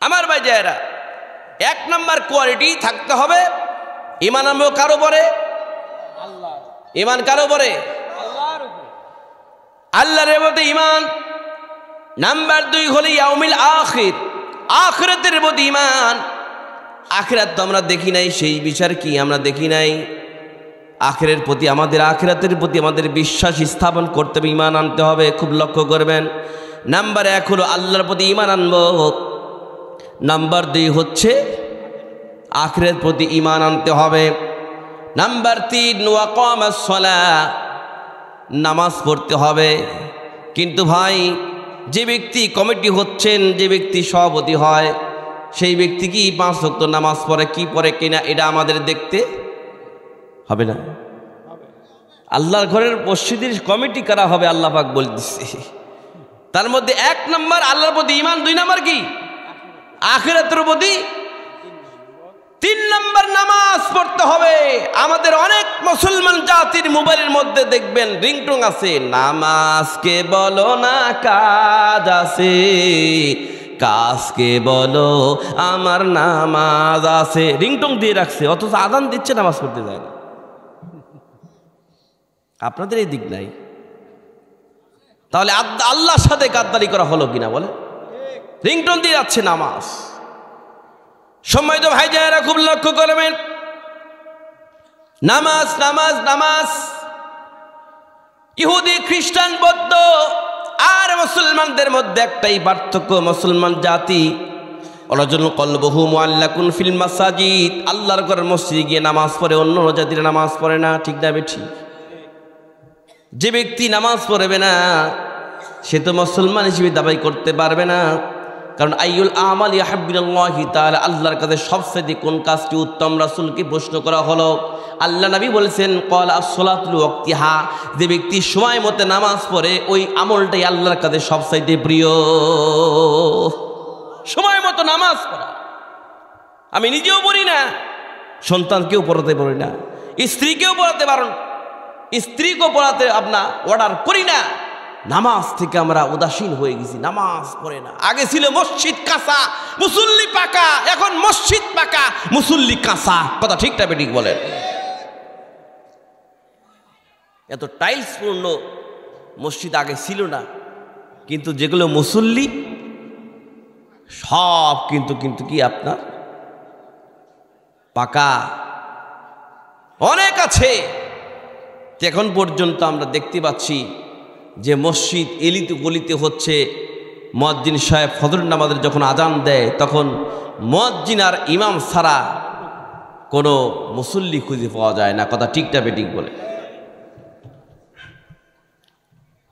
আমার ভাই যারা, 1 নম্বর কোয়ালিটি থাকতে হবে ঈমান। আনবো কারো পরে? আল্লাহ। ঈমান কারো পরে? আল্লাহর উপরে, আল্লাহর প্রতি ঈমান। নাম্বার 2 হলো ইয়াউমিল আখির, আখিরাতের প্রতি ঈমান। আখিরাত তো আমরা দেখি নাই, সেই বিচার কি আমরা দেখি নাই। আখিরের প্রতি আমাদের, আখিরাতের প্রতি আমাদের বিশ্বাস স্থাপন করতে হবে, ঈমান আনতে হবে। খুব লক্ষ্য করবেন, নাম্বার 1 হলো আল্লাহর প্রতি ঈমান আনব, নাম্বার 2 হচ্ছে আখিরাতের প্রতি ঈমান আনতে হবে, নাম্বার 3 ওয়াকামাস সালাহ, নামাজ পড়তে হবে। কিন্তু ভাই, যে ব্যক্তি কমিটি হচ্ছেন, যে ব্যক্তি সভাপতি হয়, সেই ব্যক্তি কি 5 ওয়াক্ত নামাজ পড়ে কি পড়ে কিনা এটা আমাদের দেখতে হবে না? আল্লাহর ঘরের মসজিদের কমিটি করা হবে, আল্লাহ পাক বলতেছে। তার মধ্যে 1 নম্বর আল্লাহর প্রতি ঈমান, 2 নম্বর কি আখিরাতের প্রতি, 3 নম্বর নামাজ পড়তে হবে। আমাদের অনেক মুসলমান জাতির মোবাইলের মধ্যে দেখবেন রিংটোন আছে, নামাজকে বলো না কাজ আছে, কাজকে বলো আমার নামাজ আছে, রিংটোন দিয়ে রাখছে, অথচ আযান দিচ্ছে, নামাজ পড়তে যায় না। আপনাদের এই দিক নাই, তাহলে আল্লাহর সাথে গাদ্দারি করা হলো কিনা বলে? রিংটোন দিয়ে যাচ্ছে নামাজ। সম্মানিত ভাই যারা খুব লক্ষ্য করবেন, নামাজ নামাজ নামাজ। ইহুদি, খ্রিস্টান, বৌদ্ধ আর মুসলমানদের মধ্যে একটাই পার্থক্য, মুসলমান জাতি রাজুলুন কলবুহু মুআল্লাকুন ফিল মাসাজিদ, আল্লাহর ঘরের মসজিদে গিয়ে নামাজ পড়ে, অন্য জাতিরা নামাজ পড়ে না। ঠিক না বেঠি? যে ব্যক্তি নামাজ পড়বে না সে তো মুসলমান হিসেবে দাবি করতে পারবে না। কারণ আইয়ুল আমালি আহাব্বুলিল্লাহি তাআলা, আল্লাহর কাছে সবচেয়ে কোন কাজটি উত্তম, রাসূলকে প্রশ্ন করা হলো। আল্লাহ নবী বলেছেন ক্বালা আস-সালাতু লিওয়াক্তিহা, যে ব্যক্তি সময় মতো নামাজ পড়ে ওই আমলটাই আল্লাহর কাছে সবচেয়ে প্রিয়। সময় মতো নামাজ পড়া। আমি নিজেও পড়ি না, সন্তানকেও পড়াতে পারি না, স্ত্রীকেও পড়াতে পারো, স্ত্রীকেও পড়াতে আপনার অর্ডার করি না। নামাজ থেকে আমরা উদাসীন হয়ে গেছি, নামাজ পড়ে না। আগে ছিল মসজিদ কাঁচা মুসল্লি পাকা, এখন মসজিদ পাকা মুসল্লি কাঁচা। কথা ঠিকটা বেঠিক বলেন? এত টাইলস পূর্ণ মসজিদ আগে ছিল না, কিন্তু যেগুলো মুসল্লি সব কিন্তু কি আপনার পাকা অনেক আছে। এখন পর্যন্ত আমরা দেখতে পাচ্ছি যে মসজিদ এলিতে গলিতে হচ্ছে, মুয়াজ্জিন সাহেব ফজর নামাজের যখন আজান দেয় তখন মুয়াজ্জিন আর ইমাম ছাড়া কোনো মুসল্লি খুঁজে পাওয়া যায় না। কথা ঠিকটা বেঠিক বলে?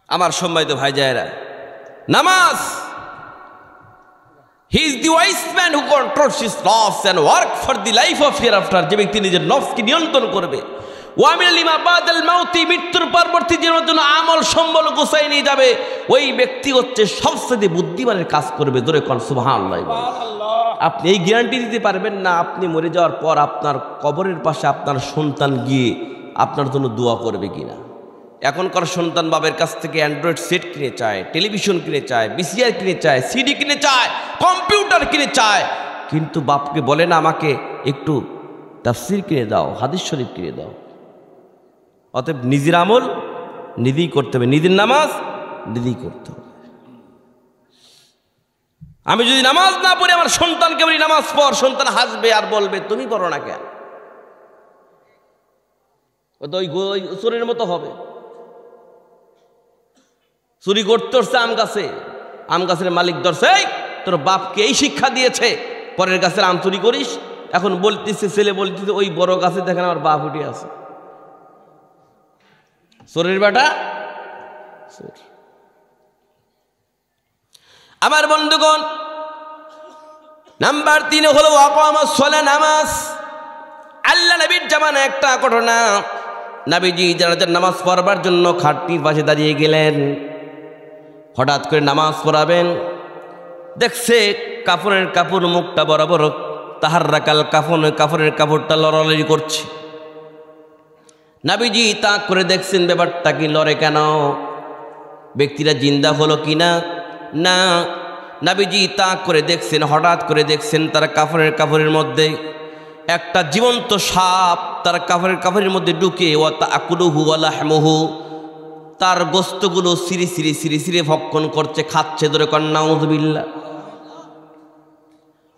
আমার সম্মানিত ভাই জায়েরা, নামাজ, he is the wise man who controls his নফস and work for the life of hereafter. যে ব্যক্তি নিজের নফসকে নিয়ন্ত্রণ করবে, ওয়ামিল লিমা বাদাল মাউতি, মৃত্যুর পরবর্তী জীবনের জন্য আমল সম্বল গোছাই নিয়ে যাবে, ওই ব্যক্তি হচ্ছে সবচেয়ে বুদ্ধিমানের কাজ করবে। জোরে কোন সুবহানাল্লাহ। আপনি এই গ্যারান্টি দিতে পারবেন না আপনি মরে যাওয়ার পর আপনার কবরের পাশে আপনার সন্তান গিয়ে আপনার জন্য দোয়া করবে কিনা। এখনকার সন্তান বাবার কাছ থেকে অ্যান্ড্রয়েড সেট কিনে চায়, টেলিভিশন কিনে চায়, বিসিআর কিনে চায়, সিডি কিনে চায়, কম্পিউটার কিনে চায়, কিন্তু বাপকে বলে না আমাকে একটু তাফসীর কিনে দাও, হাদিস শরীফ কিনে দাও। অতএব নিজের আমল নিজেই করতে হবে, নিজের নামাজ নিজেই করতে হবে। আমি যদি নামাজ না পড়ি, আমার সন্তানকে বলি নামাজ পড়, সন্তান হাসবে আর বলবে তুমি পড়ো না কেন? ও তো ওই চোরের মতো হবে। চুরি করতে হচ্ছে আম গাছের মালিক ধরছে, তোর বাপকে এই শিক্ষা দিয়েছে পরের গাছের আম চুরি করিস। এখন বলতেছে ছেলে, বলতেছে ওই বড় গাছে দেখেন আমার বাপ উঠে আছে। চোরের বেটা চোর। আমার বন্ধুগণ, নাম্বার 3 হলো ওয়াকামাস সালাহ, নামাজ। আল্লাহ নবীর জামানায় একটা ঘটনা, নবীজি জানাজার নামাজ পড়বার জন্য খাটটির পাশে দাঁড়িয়ে গেলেন। হঠাৎ করে নামাজ পড়াবেন, দেখছে কাপড়ের মুখটা বরাবর তাহাররাকাল কাপড়ের কাপড়টা লড়ালড়ি করছে। নবীজি তাক করে দেখছেন ব্যাপারটা কি, লড়ে কেন, ব্যক্তিরা জিন্দা হলো কিনা না। নবীজি তাক করে দেখছেন, হঠাৎ করে দেখছেন তার কাপড়ের মধ্যে একটা জীবন্ত সাপ তার কাপড়ের মধ্যে ঢুকে, ওয়া তাকুলুহু ওয়া লাহমুহু, তার গোস্তগুলো সিরি ভক্ষণ করছে, খাচ্ছে। ধরে কর নাউযুবিল্লাহ।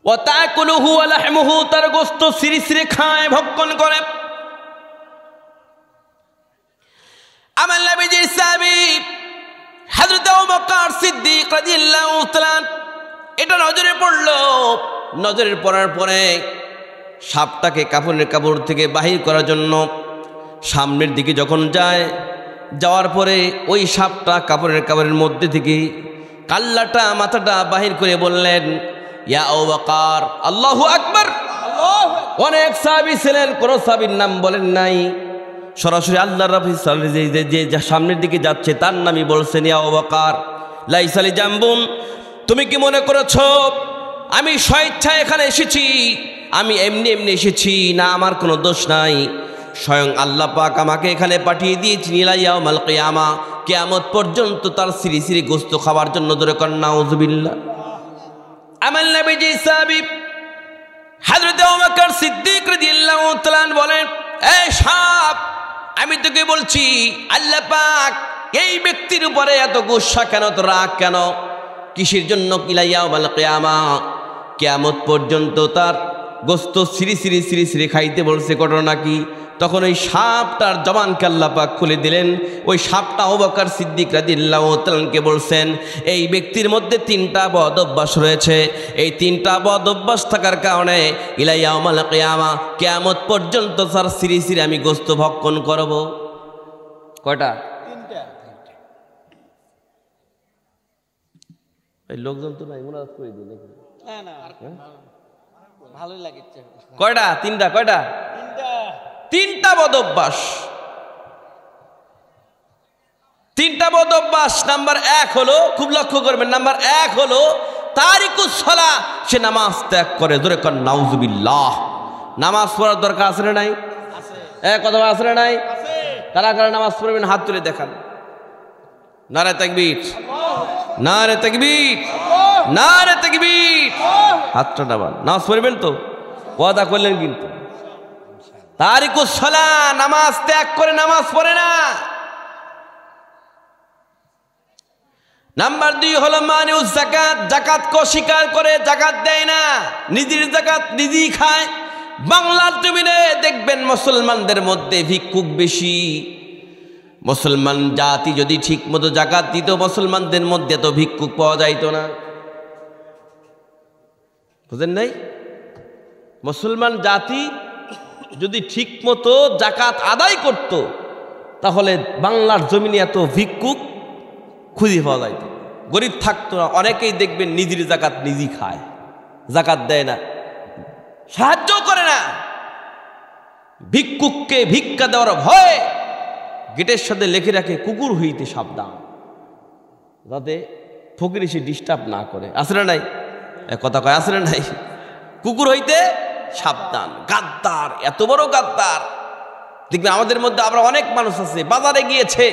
ওয়া তাকুলুহু ওয়া লাহমুহু, তার গোশত সিরি সিরি খায়, ভক্ষণ করে। আমার নবীজির সাহাবী হযরত আবু বকর সিদ্দিক রাদিয়াল্লাহু তাআলা এটা নজরে পড়ল। নজরে পড়ার পরে সাপটাকে কাফনের কাপড় থেকে বাহির করার জন্য সামনের দিকে যখন যায়, যাওয়ার পরে ওই সাপটা কাপড়ের মধ্যে থেকে কাল্লাটা মাথাটা বাহির করে বললেন, ইয়া আবু বকর, আল্লাহু আকবার। অনেক সাহাবী ছিলেন, কোন সাহাবীর নাম বলেন নাই, সরাসরি আল্লাহর রাসূল সাল্লাল্লাহু আলাইহি ওয়াসাল্লাম যে সামনের দিকে যাচ্ছে তার নামই বলছেন, ইয়া আবু বকর লাইসা লি জামবুন, তুমি কি মনে করেছো আমি স্বেচ্ছায় এখানে এসেছি, আমি এমনি এমনি এসেছি? না, আমার কোনো দোষ নাই, স্বয়ং আল্লাহ পাক আমাকে এখানে পাঠিয়ে দিয়েছেন ইলা ইয়াউমাল কিয়ামা, কিয়ামত পর্যন্ত তার সিরি সিরি গোশত খাওয়ার জন্য। ধরে কর নাউযুবিল্লাহ। আমার নবীজি সাহাবী হযরত আবু বকর সিদ্দিক রাদিয়াল্লাহু তাআলা বলেন, এই সাপ, আমি তোকে বলছি আল্লাহ পাক এই ব্যক্তির উপরে এত গুসা কেন, তো রাগ কেন, কিসের জন্য? ইলা ইয়াউমাল কিয়ামা, কিয়ামত পর্যন্ত তার গোশত সিরি সিরি সিরি সিরি খাইতে বলছে। ঘটনা কি? তখন ওই সাপটার জবানকে আল্লাহ পাক খুলে দিলেন। ওই সাপটা আবু বকর সিদ্দিক রাদিয়াল্লাহু তাআলাকে বলছেন, এই ব্যক্তির মধ্যে 3টা বদ অভ্যাস রয়েছে, এই 3টা বদ অভ্যাস থাকার কারণে ইলা ইয়াউমাল কিয়ামা, কিয়ামত পর্যন্ত তার সিরি সিরি আমি গোশত ভক্ষণ করব। কয়টা? 3টা। এই লোকজন তো নাই, মুনাজাত করে দিন নাকি? না না, ভালোই লাগছে। কয়টা? 3টা। কয়টা? 3টা বদ অভ্যাস। 3টা বদ অভ্যাস। নাম্বার 1 হলো, খুব লক্ষ্য করবেন, নাম্বার 1 হলো তারিকুস সালাহ, সে নামাজ ত্যাগ করে। ধরে কর নাউযুবিল্লাহ। নামাজ পড়ার দরকার আছে না নাই? আছে। কথা আছে না নাই? আছে। কারা কারা নামাজ পড়বেন হাত তুলে দেখান। নারে তাকবীর, নারে তাকবীর, নারে তাকবীর। হাতটা নামান। নামাজ পড়বেন তো? ওয়াদা করলেন কিন্তু। তারিকুস সালাহ, নামাজ ত্যাগ করে, নামাজ পড়ে না। নাম্বার 2 হলো মানিউস যাকাত, যাকাতকে অস্বীকার করে, যাকাত দেয় না, নিজের যাকাত নিজেই খায়। বাংলার জমিনে দেখবেন মুসলমানদের মধ্যে ভিক্ষুক বেশি। মুসলমান জাতি যদি ঠিক মতো যাকাত দিত, মুসলমানদের মধ্যে তো ভিক্ষুক পাওয়া যাইতো না। বুঝেন নাই? মুসলমান জাতি যদি ঠিক মতো যাকাত আদায় করত, তাহলে বাংলার জমিনে এত ভিক্ষুক খুঁজে পাওয়া যাইত, গরিব থাকতো না। অনেকেই দেখবেন নিজের যাকাত নিজেই খায়, যাকাত দেয় না, সাহায্য করে না। ভিক্ষুককে ভিক্ষা দেওয়ার ভয়ে গেটের সাথে লিখে রাখে, কুকুর হইতে সাবধান, যাতে ফকির এসে ডিস্টার্ব না করে। আছে না নাই? কথা কয়, আছে না নাই? কুকুর হইতে সাবধান। গাদ্দার, এত বড় গাদ্দার। দেখবেন আমাদের মধ্যে আমরা অনেক মানুষ আছে, বাজারে গিয়েছে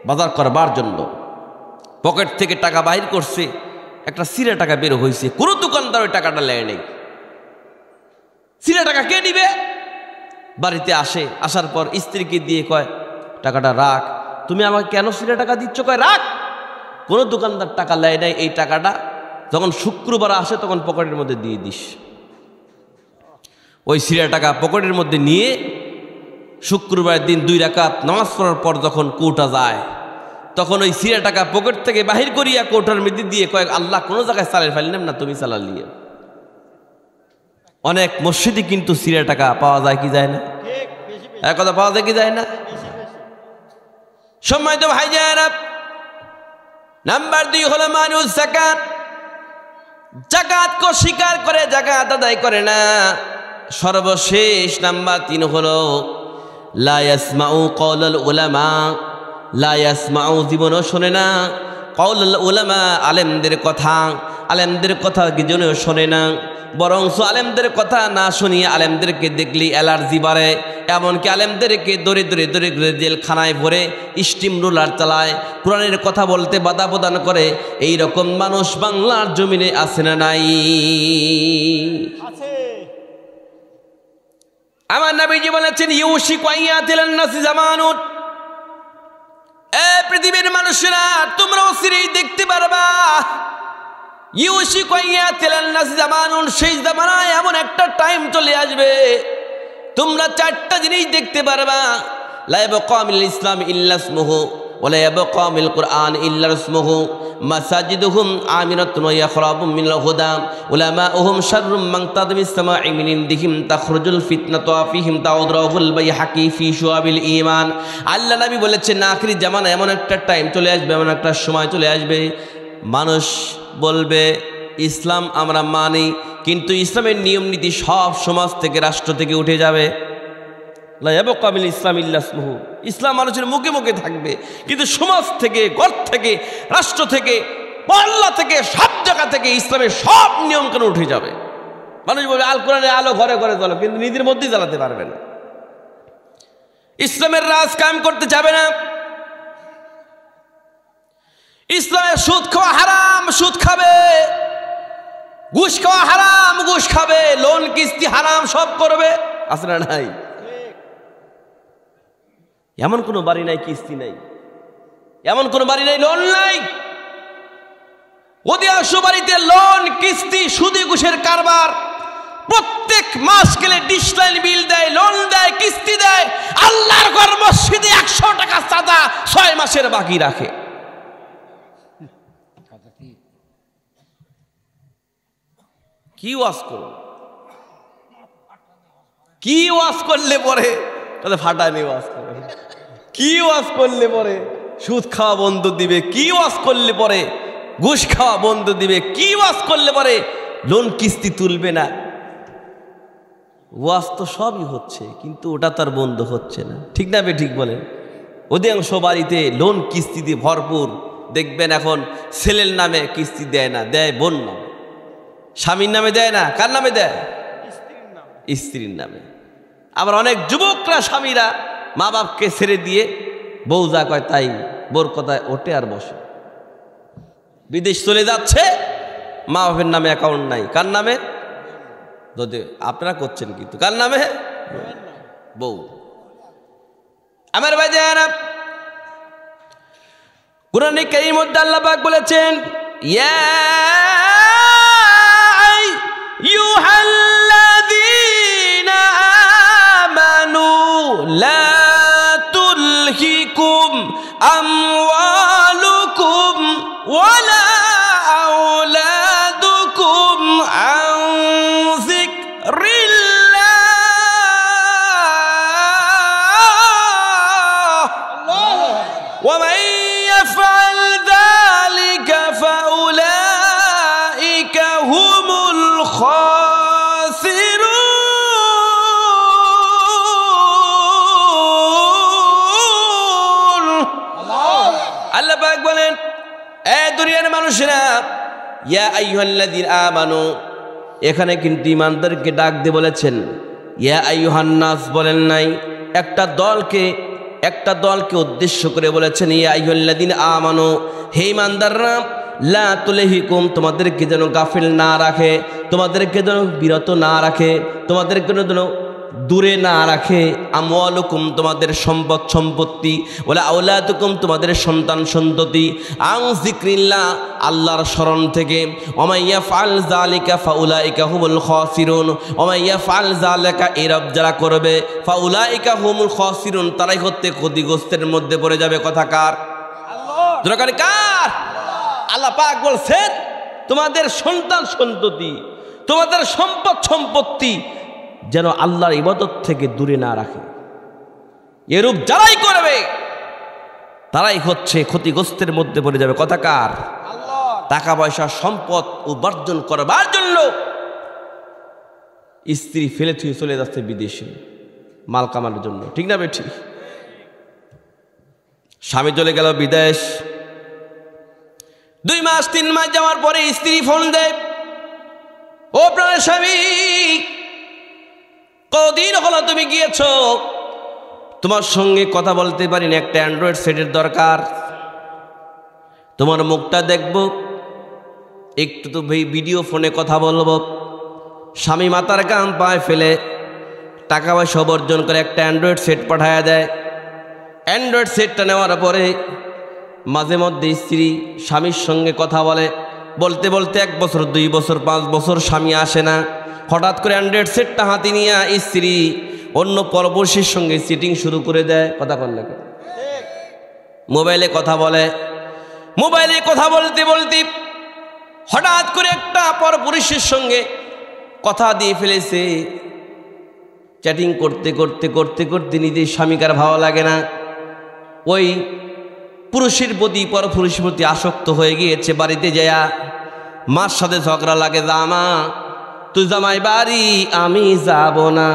বাজার করবার জন্য, পকেট থেকে টাকা বাহির করছে, একটা সিরা টাকা বের হয়েছে, কোনো দোকানদার ওই টাকাটা নেয় নেই। সিরা টাকা কে নিবে? বাড়িতে আসে, আসার পর স্ত্রীকে দিয়ে কয়, টাকাটা রাখ। তুমি আমাকে কেন সিরা টাকা দিচ্ছ? কয় রাখ। কোনো দোকানদার টাকা নেয় নাই। এই টাকাটা যখন শুক্রবার আসে তখন পকেটের মধ্যে দিয়ে দিস। ওই সিরা টাকা পকেটের মধ্যে নিয়ে শুক্রবারের দিন 2 রাকাত নামাজ পড়ার পর যখন কোর্টা যায়, তখন ওই সিরা টাকা পকেট থেকে বাহির করিয়া কোর্টার মধ্যে দিয়ে কয়েক, আল্লাহ কোনো জায়গায় চালের ফেললাম না, তুমি চালালিয়ে। অনেক মসজিদে কিন্তু সিরা টাকা পাওয়া যায় কি যায় না? কথা পাওয়া যায় কি যায় না? সম্মানিত ভাইজানেরা, নাম্বার 2 হলো মানুষ যাকাত, যাকাতকে স্বীকার করে, যাকাত আদায় করে না। সর্বশেষ নাম্বার 3 হলো লা ইয়াসমাউ কওলাল উলামা, লা ইয়াসমাউ, জীবনও শোনে না, কওলাল উলামা, আলেমদের কথা, আলেমদের কথা জীবনেও শোনে না। বরঞ্চ আলেমদের কথা না শুনিয়ে আলেমদেরকে দেখলেই অ্যালার্জি বাড়ে, এমনকি আলেমদেরকে দরে দরে দরে দরে জেলখানায় ভরে স্টিম রোলার চালায়, কোরআনের কথা বলতে বাধা প্রদান করে। এই রকম মানুষ বাংলার জমিনে আছে না নাই? আছে। আমার নবীজি বলেছেন, ইউশিকু আইয়াতিলান নাসি জামানুন, এ পৃথিবীর মানুষেরা তোমরা অচিরেই দেখতে পারবা ইউশিকু আইয়াতিলান নাস জামানুন, সেই জামানায় এমন একটা টাইম চলে আসবে তোমরা চারটা জিনিস দেখতে পারবা। লা ইয়াবকা মিনাল ইসলাম ইল্লা ইসমুহু ওয়া লা ইয়াবকা মিনাল কুরআন ইল্লা ইসমুহু মাসাজিদুহুম আমিরাতুন ওয়া ইয়াখরাবু মিনাল হুদা উলামাউহুম শাররুম মান তাদমিস সামা'i মিন ইনদিহিম তাখরুজুল ফিতনাতু ফীহিম তাউদরাহুল বাইহাকি ফি শুআবিল ঈমান। আল্লাহ নবী বলেছেন আখিরি জামানা এমন একটা টাইম চলে আসবে, এমন একটা সময় চলে আসবে, মানুষ বলবে ইসলাম আমরা মানি, কিন্তু ইসলামের নিয়ম নীতি সব সমাজ থেকে, রাষ্ট্র থেকে উঠে যাবে। লা ইয়াবকা মিনাল ইসলাম ইল্লা ইসমুহু, ইসলাম মানুষের মুখে মুখে থাকবে, কিন্তু সমাজ থেকে, ঘর থেকে, রাষ্ট্র থেকে, মহল্লা থেকে, সব জায়গা থেকে ইসলামের সব নিয়ম কানুন উঠে যাবে। মানুষ বলবে আল কোরআনের আলো ঘরে ঘরে জ্বলো, কিন্তু নিজের মধ্যেই জ্বালাতে পারবে না, ইসলামের রাজ কায়েম করতে যাবে না। ইসলামের সুদ খাওয়া হারাম, সুদ খাবে, ঘুষ খাওয়া হারাম, ঘুষ খাবে, লোন কিস্তি হারাম, সব করবে। আছে না নাই? এমন কোনো বাড়ি নাই কিস্তি নাই, এমন কোনো বাড়ি নাই লোন নাই। অধিকাংশ বাড়িতে লোন, কিস্তি, সুদে ঘুষের কারবার। প্রত্যেক মাস গেলে ডিশ লাইন বিল দেয়, লোন দেয়, কিস্তি দেয়। আল্লাহর ঘর মসজিদে 100 টাকা চাঁদা 6 মাসের বাকি রাখে। কি ওয়াজ করো, কি ওয়াজ করলে পরে তাহলে ফাটা নেই ওয়াজ করে, কি ওয়াজ করলে পরে সুদ খাওয়া বন্ধ দিবে, কি ওয়াজ করলে পরে ঘুষ খাওয়া বন্ধ দিবে, কি ওয়াজ করলে পরে লোন কিস্তি তুলবে না। ওয়াজ তো সবই হচ্ছে, কিন্তু ওটা তার বন্ধ হচ্ছে না। ঠিক না? ঠিক বলেন। অধিকাংশ বাড়িতে লোন কিস্তি দিয়ে ভরপুর। দেখবেন এখন ছেলের নামে কিস্তি দেয় না, দেয় বোন নামে, স্বামীর নামে দেয় না, কার নামে দেয়? স্ত্রীর নামে। আবার অনেক যুবকরা, স্বামীরা মা বাপকে ছেড়ে দিয়ে বউ যা কয় তাই, বোর কথায় ওঠে আর বসে। বিদেশ চলে যাচ্ছে, মা বাপের নামে অ্যাকাউন্ট নাই, কার নামে? যদি আপনারা করছেন, কিন্তু কার নামে? বউ। আমার ভাই যারা, কুরআনে কারীমের মধ্যে আল্লাহ পাক বলেছেন ইয়া আইয়ুহাল্লাযীনা আমানু লা তুলহিকুম আমওয়ালুকুম ওয়ালা আওলাদুকুম আন যিকরিল্লাহ ওয়া মান ইয়াফআল যালিকা ফাউলাইকা হুমুল খাসিরুন। আল্লাহ পাক বলেন, এ দুনিয়ার মানুষেরা, ইয়া আইয়ুহাল্লাযীনা আমানু, এখানে কিন্তু ঈমানদারকে ডাক দিয়ে বলেছেন। ইয়া আইয়ুহান নাস বলেন নাই, একটা দলকে উদ্দেশ্য করে বলেছেন ইয়া আইয়ুহাল্লাযীনা আমানু, হে ঈমানদাররা, লা তুলহিকুম, তোমাদেরকে যেন গাফিল না রাখে, তোমাদেরকে যেন বিরত না রাখে, তোমাদেরকে যেন দূরে না রাখে, আমওয়ালুকুম, তোমাদের সম্পদ সম্পত্তি, ওয়ালা আওলাদুকুম, তোমাদের সন্তান সন্ততি, আন যিকরিল্লাহ, আল্লাহর স্মরণ থেকে, ওয়া মান ইয়াফআল যালিকা ফাউলাইকা হুমুল খাসিরুন, ওয়া মান ইয়াফআল যালিকা, এরব যারা করবে, ফাউলাইকা হুমুল খাসিরুন, তারাই হতে ক্ষতিগ্রস্তের মধ্যে পড়ে যাবে। কথা কার? আল্লাহ। জোরে কার? আল্লাহ পাক বলছেন তোমাদের সন্তান সন্ততি, তোমাদের সম্পদ সম্পত্তি যেন আল্লাহর ইবাদত থেকে দূরে না রাখে। এরূপ যারাই করবে তারাই হচ্ছে ক্ষতিগ্রস্তের মধ্যে পড়ে যাবে। কথা কার? আল্লাহ। টাকা পয়সা সম্পদ উপার্জন করবার জন্য স্ত্রী ফেলে থুয়ে চলে যাচ্ছে বিদেশে মাল কামানোর জন্য। ঠিক না বেঠি? স্বামী চলে গেল বিদেশ, 2 মাস 3 মাস যাওয়ার পরে স্ত্রী ফোন দেয়, ও প্রাণের স্বামী, কদিন হলো তুমি গিয়েছ, তোমার সঙ্গে কথা বলতে পারি না, একটা অ্যান্ড্রয়েড সেটের দরকার, তোমার মুখটা দেখব, একটু তো ভিডিও ফোনে কথা বলবো। স্বামী মাথার ঘাম পায়ে ফেলে টাকা পয়সা অর্জন করে একটা অ্যান্ড্রয়েড সেট পাঠায়া দেয়। অ্যান্ড্রয়েড সেটটা নেওয়ার পরে মাঝে মধ্যে স্ত্রী স্বামীর সঙ্গে কথা বলে, বলতে বলতে 1 বছর 2 বছর 5 বছর স্বামী আসে না। হঠাৎ করে অ্যান্ড্রয়েড সেটটা হাতে নিয়ে স্ত্রী অন্য পরপুরুষের সঙ্গে সিটিং শুরু করে দেয়। কথা বললে মোবাইলে কথা বলে। মোবাইলে কথা বলতে বলতে হঠাৎ করে একটা পরপুরুষের সঙ্গে কথা দিয়ে ফেলেছে। চ্যাটিং করতে করতে করতে করতে নিজের স্বামীকার ভালো লাগে না, ওই পুরুষের প্রতি পরপুরুষের প্রতি আসক্ত হয়ে গিয়েছে। বাড়িতে যায়া মার সাথে ঝগড়া লাগে, জামা তুই জামাই বাড়ি আমি যাব না,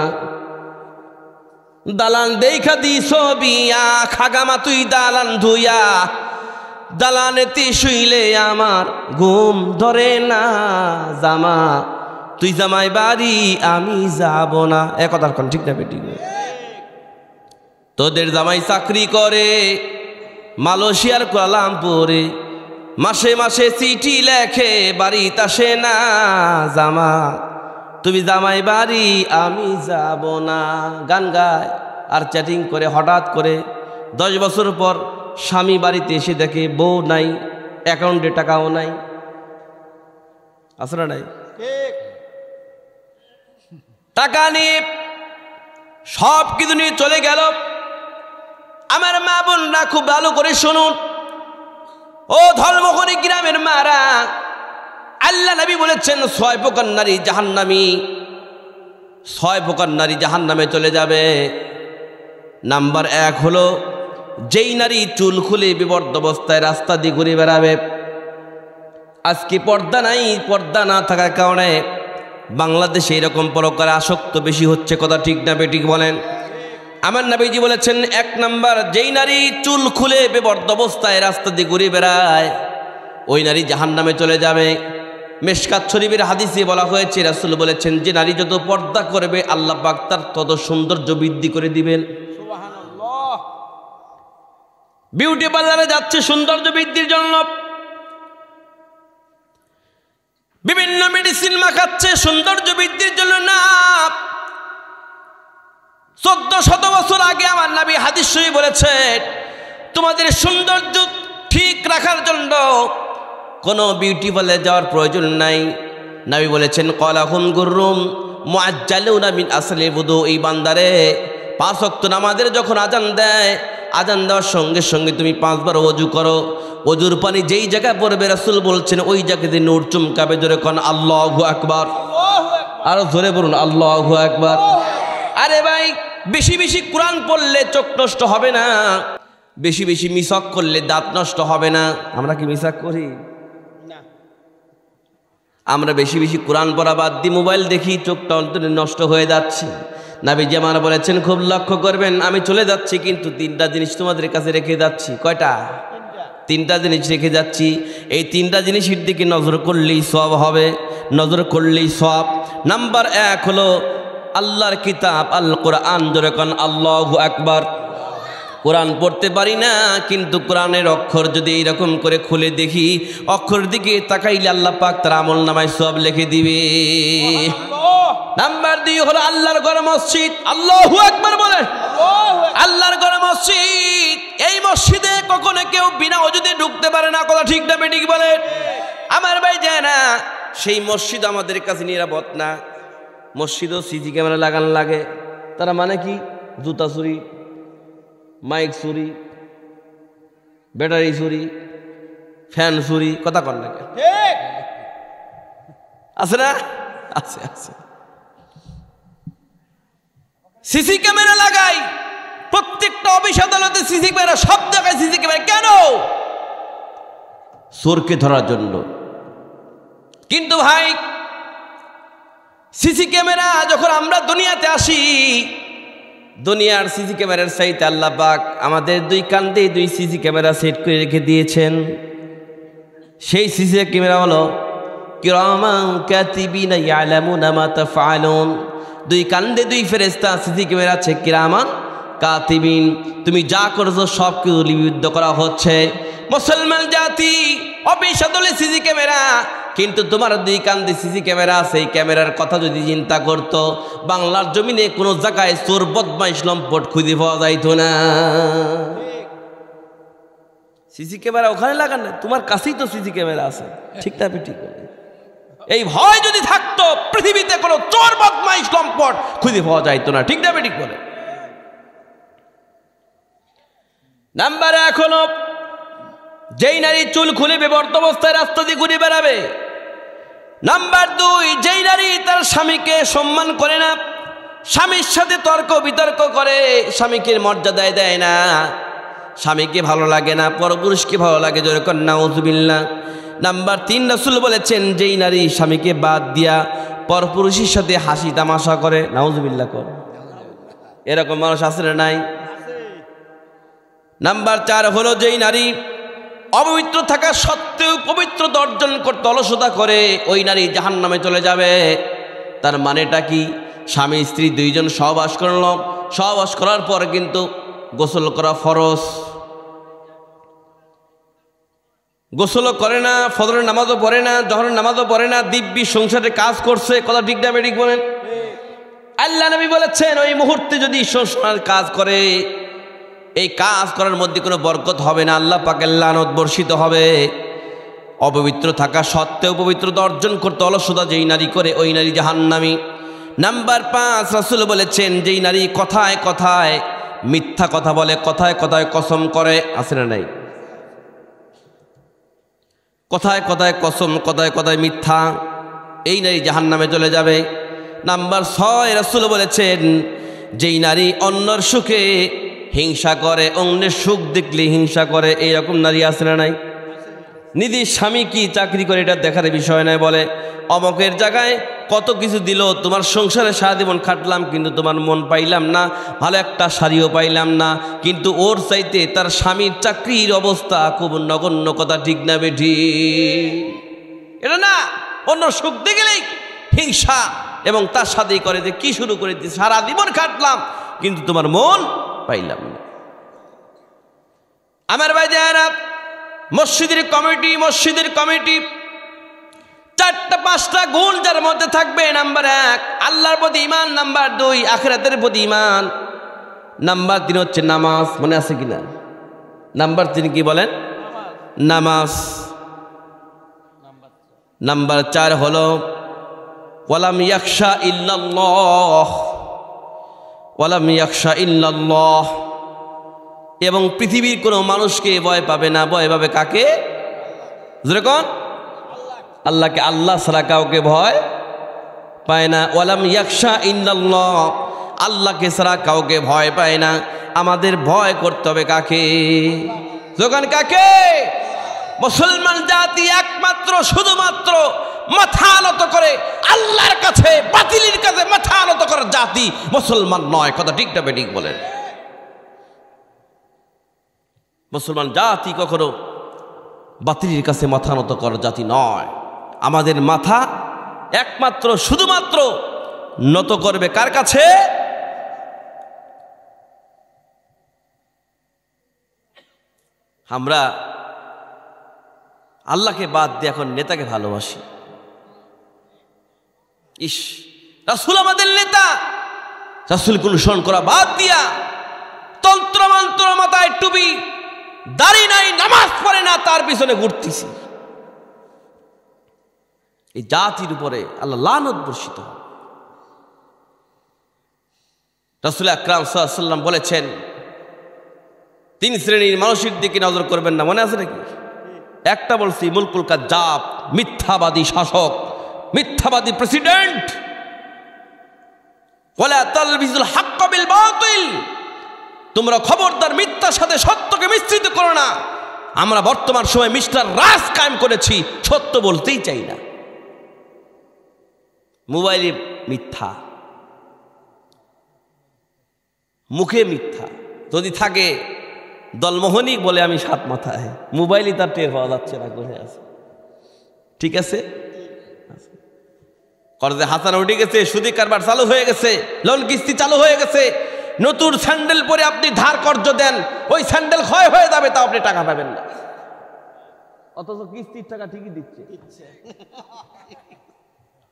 দালান দেখা দিস বিয়া খাগামা তুই দালান ধুইয়া, দালানেতে শুইলে আমার ঘুম ধরে না, জামা তুই জামাই বাড়ি আমি যাব না। একথার কোন ঠিক না বেটি? তোদের জামাই চাকরি করে মালয়েশিয়ার কুয়ালালামপুরে, মাসে মাসে চিঠি লেখে বাড়িতে আসে না, জামা তুমি জামাই বাড়ি আমি যাব না। গান গায় আর চ্যাটিং করে। হঠাৎ করে 10 বছর পর স্বামী বাড়িতে এসে দেখে বউ নাই, অ্যাকাউন্টে টাকাও নাই। আসলে নাই, টাকা নিয়ে সব কিছু নিয়ে চলে গেল। আমার মা বোনরা খুব ভালো করে শুনুন, ও ধর্মখনি গ্রামের মারা, আল্লাহ নবী বলেছেন 6 প্রকার নারী জাহান্নামী, 6 প্রকার নারী জাহান্নামে চলে যাবে। নাম্বার 1 হলো যেই নারী চুল খুলে বিবর্ত অবস্থায় রাস্তা দিয়ে ঘুরে বেড়াবে। আজকে পর্দা নাই, পর্দা না থাকার কারণে বাংলাদেশে এরকম প্রকারে আসক্ত বেশি হচ্ছে। কথা ঠিক না বেঠিক বলেন? আমার নবীজি বলেছেন 1 নাম্বার, যেই নারী চুল খুলে বিবর্ত অবস্থায় রাস্তা দিয়ে ঘুরে বেড়ায় ওই নারী জাহান্নামে চলে যাবে। মিশকাত শরীফের হাদিসে বলা হয়েছে, রাসূল বলেছেন যে নারী যত পর্দা করবে আল্লাহ পাক তার তত সৌন্দর্য বৃদ্ধি করে দিবেন। সুবহানাল্লাহ। বিউটি পার্লারে যাচ্ছে সৌন্দর্য বৃদ্ধির জন্য, বিভিন্ন মেডিসিন মাখাচ্ছে সৌন্দর্য বৃদ্ধির জন্য না। 1400 বছর আগে আমার নবী হাদিস শরীফ বলেছেন তোমাদের সৌন্দর্য ঠিক রাখার জন্য কোনো বিউটি পার্লারে যাওয়ার প্রয়োজন নাই। নবী বলেছেন ক্বালাহুম গুররুম মুআজ্জালুনা মিন আসলিল wudu, এই বান্দারে 5 ওয়াক্ত নামাজের যখন আজান দেয়, আজান দেওয়ার সঙ্গে সঙ্গে তুমি 5 বার ওযু করো। ওযুর পানি যেই জায়গায় পড়বে রাসূল বলছেন ওই জায়গাতে নূর চমকাবে। জোরে কোন আল্লাহু আকবার, আরো জোরে বলুন আল্লাহু আকবার। আরে ভাই, বেশি বেশি কোরআন পড়লে চোখ নষ্ট হবে না, বেশি বেশি মিসাক করলে দাঁত নষ্ট হবে না। আমরা কি মিসাক করি? আমরা বেশি বেশি কোরআন পড়া বাদ দিয়ে মোবাইল দেখি, চোখটা অন্তরে নষ্ট হয়ে যাচ্ছে। নবীজি আমার বলেছেন খুব লক্ষ্য করবেন, আমি চলে যাচ্ছি কিন্তু 3টা জিনিস তোমাদের কাছে রেখে যাচ্ছি। কয়টা? 3টা জিনিস রেখে যাচ্ছি। এই 3টা জিনিসের দিকে নজর করলেই সওয়াব হবে, নজর করলেই সওয়াব। নাম্বার 1 হলো আল্লাহর কিতাব আল কোরআন। জোরে কোন আল্লাহু আকবার। কোরআন পড়তে পারি না, কিন্তু কোরআনের অক্ষর যদি এইরকম করে খুলে দেখি, অক্ষর দিকে তাকাইলে আল্লাহ পাক তার আমলনামায় সওয়াব লিখে দিবে। নাম্বার 2 হলো আল্লাহর ঘর মসজিদ। আল্লাহু আকবার বলেন। আল্লাহর ঘর মসজিদ, এই মসজিদে কখনো কেউ বিনা ওযুতে ঢুকতে পারে না। কথা ঠিক না বেঠিক বলেন? আমার ভাই যায় না, সেই মসজিদ আমাদের কাছে নিরাপদ না। মসজিদও সিসি ক্যামেরা লাগানো লাগে। তারা মানে কি? জুতা চুরি, মাইক চুরি, ব্যাটারি চুরি, ফ্যান চুরি। কথা কর না আছে না? আছে আছে। সিসি ক্যামেরা লাগাই, প্রত্যেকটা অফিস আদালতে সিসি ক্যামেরা, সব জায়গায় সিসি ক্যামেরা। কেন? চোরকে ধরার জন্য। কিন্তু ভাই, সিসি ক্যামেরা যখন আমরা দুনিয়াতে আসি, দুনিয়ার সিসি ক্যামেরার চাইতে আল্লাহ পাক আমাদের 2 কান্দে 2 সিসি ক্যামেরা সেট করে রেখে দিয়েছেন। সেই সিসি ক্যামেরা হলো কিরামান কাতিবিনা ইয়ালামুনা মা তাফআলুন। 2 কান্দে 2 ফেরেশতা সিসি ক্যামেরা আছে, কিরামান কাতিবিন। তুমি যা করছো সব কিছু লিপিবদ্ধ করা হচ্ছে। মুসলমান জাতি অফিস আদালতে সিসি ক্যামেরা, কিন্তু তোমার 2 কান্দে সিসি ক্যামেরা আছে। এই ক্যামেরার কথা যদি চিন্তা করতো, বাংলার জমিনে কোনো জায়গায় চোর বদমাইশ লম্পট খুঁজে পাওয়া যাইতো না। সিসি ক্যামেরা ওখানে লাগান না, তোমার কাছেই তো সিসি ক্যামেরা আছে। ঠিক না ঠিক বলে? এই ভয় যদি থাকতো পৃথিবীতে কোনো চোর বদমাইশ লম্পট খুঁজে পাওয়া যাইতো না। ঠিক না ঠিক বলে? নাম্বার এক হলো, যেই নারী চুল খুলে বেবর্ত অবস্থায় রাস্তা দিয়ে ঘুরে বেড়াবে। নাম্বার দুই, যেই নারী তার স্বামীকে সম্মান করে না, স্বামীর সাথে তর্ক বিতর্ক করে, স্বামীকে মর্যাদায় দেয় না, স্বামীকে ভালো লাগে না, পরপুরুষকে ভালো লাগে, যেরকম নাউজুবিল্লাহ। নাম্বার তিন, রাসূল বলেছেন, যেই নারী স্বামীকে বাদ দিয়া পরপুরুষের সাথে হাসি তামাশা করে, নাউজুবিল্লাহ কর, এরকম মানুষ আছে না নাই? নাম্বার চার হলো, যেই নারী অপবিত্র থাকা সত্ত্বেও পবিত্রতা অর্জন করতে অলসতা করে, ওই নারী জাহান্নামে চলে যাবে। তার মানেটা কি? স্বামী স্ত্রী দুইজন সহবাস করল, সহবাস করার পর কিন্তু গোসল করা ফরজ, গোসলও করে না, ফজরের নামাজও পড়ে না, জোহরের নামাজও পড়ে না, দিব্যি সংসারে কাজ করছে। কথা ঠিক না বেঠিক বলেন? আল্লাহ নবী বলেছেন, ওই মুহূর্তে যদি সংসার কাজ করে, এই কাজ করার মধ্যে কোনো বরকত হবে না, আল্লাহ পাকের লানত বর্ষিত হবে। অপবিত্র থাকা সত্ত্বেও পবিত্রতা অর্জন করতে অলসতা যেই নারী করে, ওই নারী জাহান্নামী। নাম্বার পাঁচ, রাসূল বলেছেন, যেই নারী কথায় কথায় মিথ্যা কথা বলে, কথায় কথায় কসম করে, আছে না নাই? কথায় কথায় কসম, কথায় কথায় মিথ্যা, এই নারী জাহান্নামে চলে যাবে। নাম্বার ছয়, রাসূল বলেছেন, যেই নারী অন্যর সুখে হিংসা করে, অন্যের সুখ দেখলে হিংসা করে, এইরকম নারী আছে না নাই? নিজের স্বামী কি চাকরি করে এটা দেখার বিষয় নয়, বলে অমকের জায়গায় কত কিছু দিল, তোমার সংসারে সারা জীবন খাটলাম কিন্তু তোমার মন পাইলাম না, ভালো একটা শাড়িও পাইলাম না, কিন্তু ওর চাইতে তার স্বামীর চাকরির অবস্থা খুব নগণ্য। কথা ঠিক না বেঠি? এটা না, অন্য সুখ দেখলেই হিংসা, এবং তার সাথেই করে যে কি শুরু করে দিচ্ছে, সারা জীবন খাটলাম কিন্তু তোমার মন পাইলাম না। আমার ভাই যারা মসজিদের কমিটি 4-5টা গুণ যার মধ্যে থাকবে। নাম্বার 1, আল্লাহর প্রতি ঈমান। নাম্বার 2, আখিরাতের প্রতি ঈমান। নাম্বার 3 হচ্ছে নামাজ। মনে আছে কিনা? নাম্বার 3 কি বলেন? নামাজ। নাম্বার 4 হলো ওয়ালাম ইয়াখশা ইল্লাল্লাহ, ওয়ালাম ইয়াখশা ইল্লাল্লাহ, এবং পৃথিবীর কোনো মানুষকে ভয় পাবে না। ভয় পাবে কাকে? যেরকম আল্লাহকে। আল্লাহ ছাড়া কাউকে ভয় পায় না। ওয়ালাম ইয়াখশা ইল্লাল্লাহ, আল্লাহকে ছাড়া কাউকে ভয় পায় না। আমাদের ভয় করতে হবে কাকে? যখন কাকে? মুসলমান জাতি একমাত্র শুধুমাত্র মাথা নত করে আল্লাহর কাছে, বাতিলের কাছে মাথা নত করার জাতি মুসলমান নয়। কথা ঠিক না বেঠিক বলেন? মুসলমান জাতি কখনো বাতিলের কাছে মাথা নত করার জাতি নয়। আমাদের মাথা একমাত্র শুধুমাত্র নত করবে কার কাছে? আমরা আল্লাহকে বাদ দিয়ে এখন নেতাকে ভালোবাসি। ইস, রাসূল আমাদের নেতা, রাসূলকে অনুসরণ করা বাদ দিয়া তন্ত্র মন্ত্র, মাথায় টুপি, দাড়ি নাই, নামাজ পড়ে না, তার পিছনে ঘুরতেছি। এই জাতির উপরে আল্লাহ লানত বর্ষিত। রাসূল আকরাম সাল্লাল্লাহু আলাইহি ওয়াসাল্লাম বলেছেন, 3 শ্রেণীর মানুষের দিকে নজর করবেন না। মনে আছে নাকি? একটা বলছি, মুলকুল কাজ্জাব, মিথ্যাবাদী শাসক, মিথ্যাবাদী প্রেসিডেন্ট। ওয়ালা তালবিসুল হক বিল বাতিল, তোমরা খবরদার মিথ্যার সাথে সত্যকে মিশ্রিত করো না। আমরা বর্তমান সময় মিস্টার রাজ কায়েম করেছি, সত্য বলতেই চাই না। মোবাইলে মিথ্যা, মুখে মিথ্যা যদি থাকে, দলমোহনী বলে আমি 7 মাথায়, মোবাইলই তার টের পাওয়া যাচ্ছে না, কোথায় আছে। ঠিক আছে, কর্জে হাসান উঠে গেছে, সুদী কারবার চালু হয়ে গেছে, লোন কিস্তি চালু হয়ে গেছে। নতুন স্যান্ডেল পরে আপনি ধার কর্জ দেন, ওই স্যান্ডেল ক্ষয় হয়ে যাবে, তাও আপনি টাকা পাবেন না। অথচ কিস্তির টাকা ঠিকই দিচ্ছে।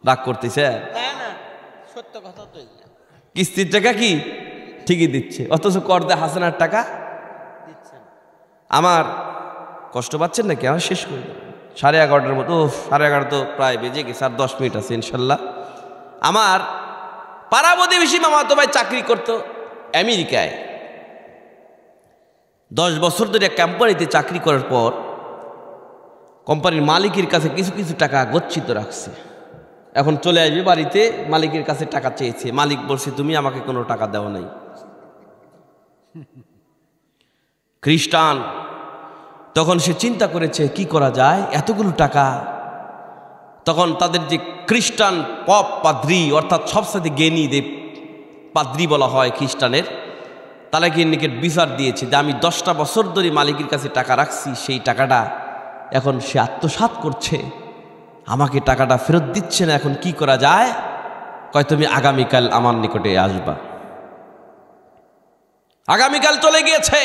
রাগ করতেছে? সত্য কথা তো, কিস্তির টাকা কি ঠিকই দিচ্ছে, অথচ কর্জে হাসানার টাকা দিচ্ছে। আমার কষ্ট পাচ্ছেন নাকি? আমার শেষ করে দেবেন 11:30টার মতো। 11:30 তো প্রায় বেজে গেছে, আর 10 মিনিট আছে ইনশাল্লাহ। আমার পাড়া প্রতিবেশী মামাতো ভাই চাকরি করতো আমেরিকায়। 10 বছর ধরে কোম্পানিতে চাকরি করার পর কোম্পানির মালিকের কাছে কিছু কিছু টাকা গচ্ছিত রাখছে। এখন চলে আসবে বাড়িতে, মালিকের কাছে টাকা চেয়েছে। মালিক বলছে তুমি আমাকে কোনো টাকা দেওয়া নাই। খ্রিস্টান। তখন সে চিন্তা করেছে কি করা যায়, এতগুলো টাকা। তখন তাদের যে খ্রিস্টান পপ পাদ্রি, অর্থাৎ সবসাথে জ্ঞানী দেব পাদ্রি বলা হয় খ্রিস্টানের, তাদেরকে নিকট বিচার দিয়েছে যে আমি 10টা বছর ধরে মালিকের কাছে টাকা রাখছি, সেই টাকাটা এখন সে আত্মসাৎ করছে, আমাকে টাকাটা ফেরত দিচ্ছে না, এখন কি করা যায়? কয় তুমি আগামীকাল আমার নিকটে আসবা। আগামীকাল চলে গিয়েছে।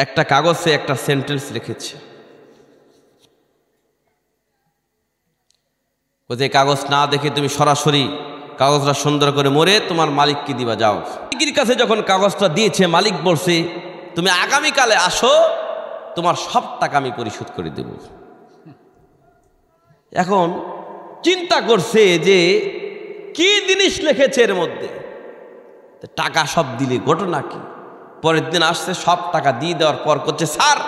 একটা কাগজে একটা সেন্টেন্স লিখেছে, যে কাগজ না দেখে তুমি সরাসরি কাগজটা সুন্দর করে মোড়ে তোমার মালিককে দিবা, যাও। মালিকের কাছে যখন কাগজটা দিয়েছে, মালিক বলছে তুমি আগামীকালে আসো, তোমার সব টাকা আমি পরিশোধ করে দেব। এখন চিন্তা করছে যে কি জিনিস লিখেছে এর মধ্যে, টাকা সব দিলে ঘটনা কি? পরের দিন আসছে, সব টাকা দিয়ে দেওয়ার পর করছে, স্যার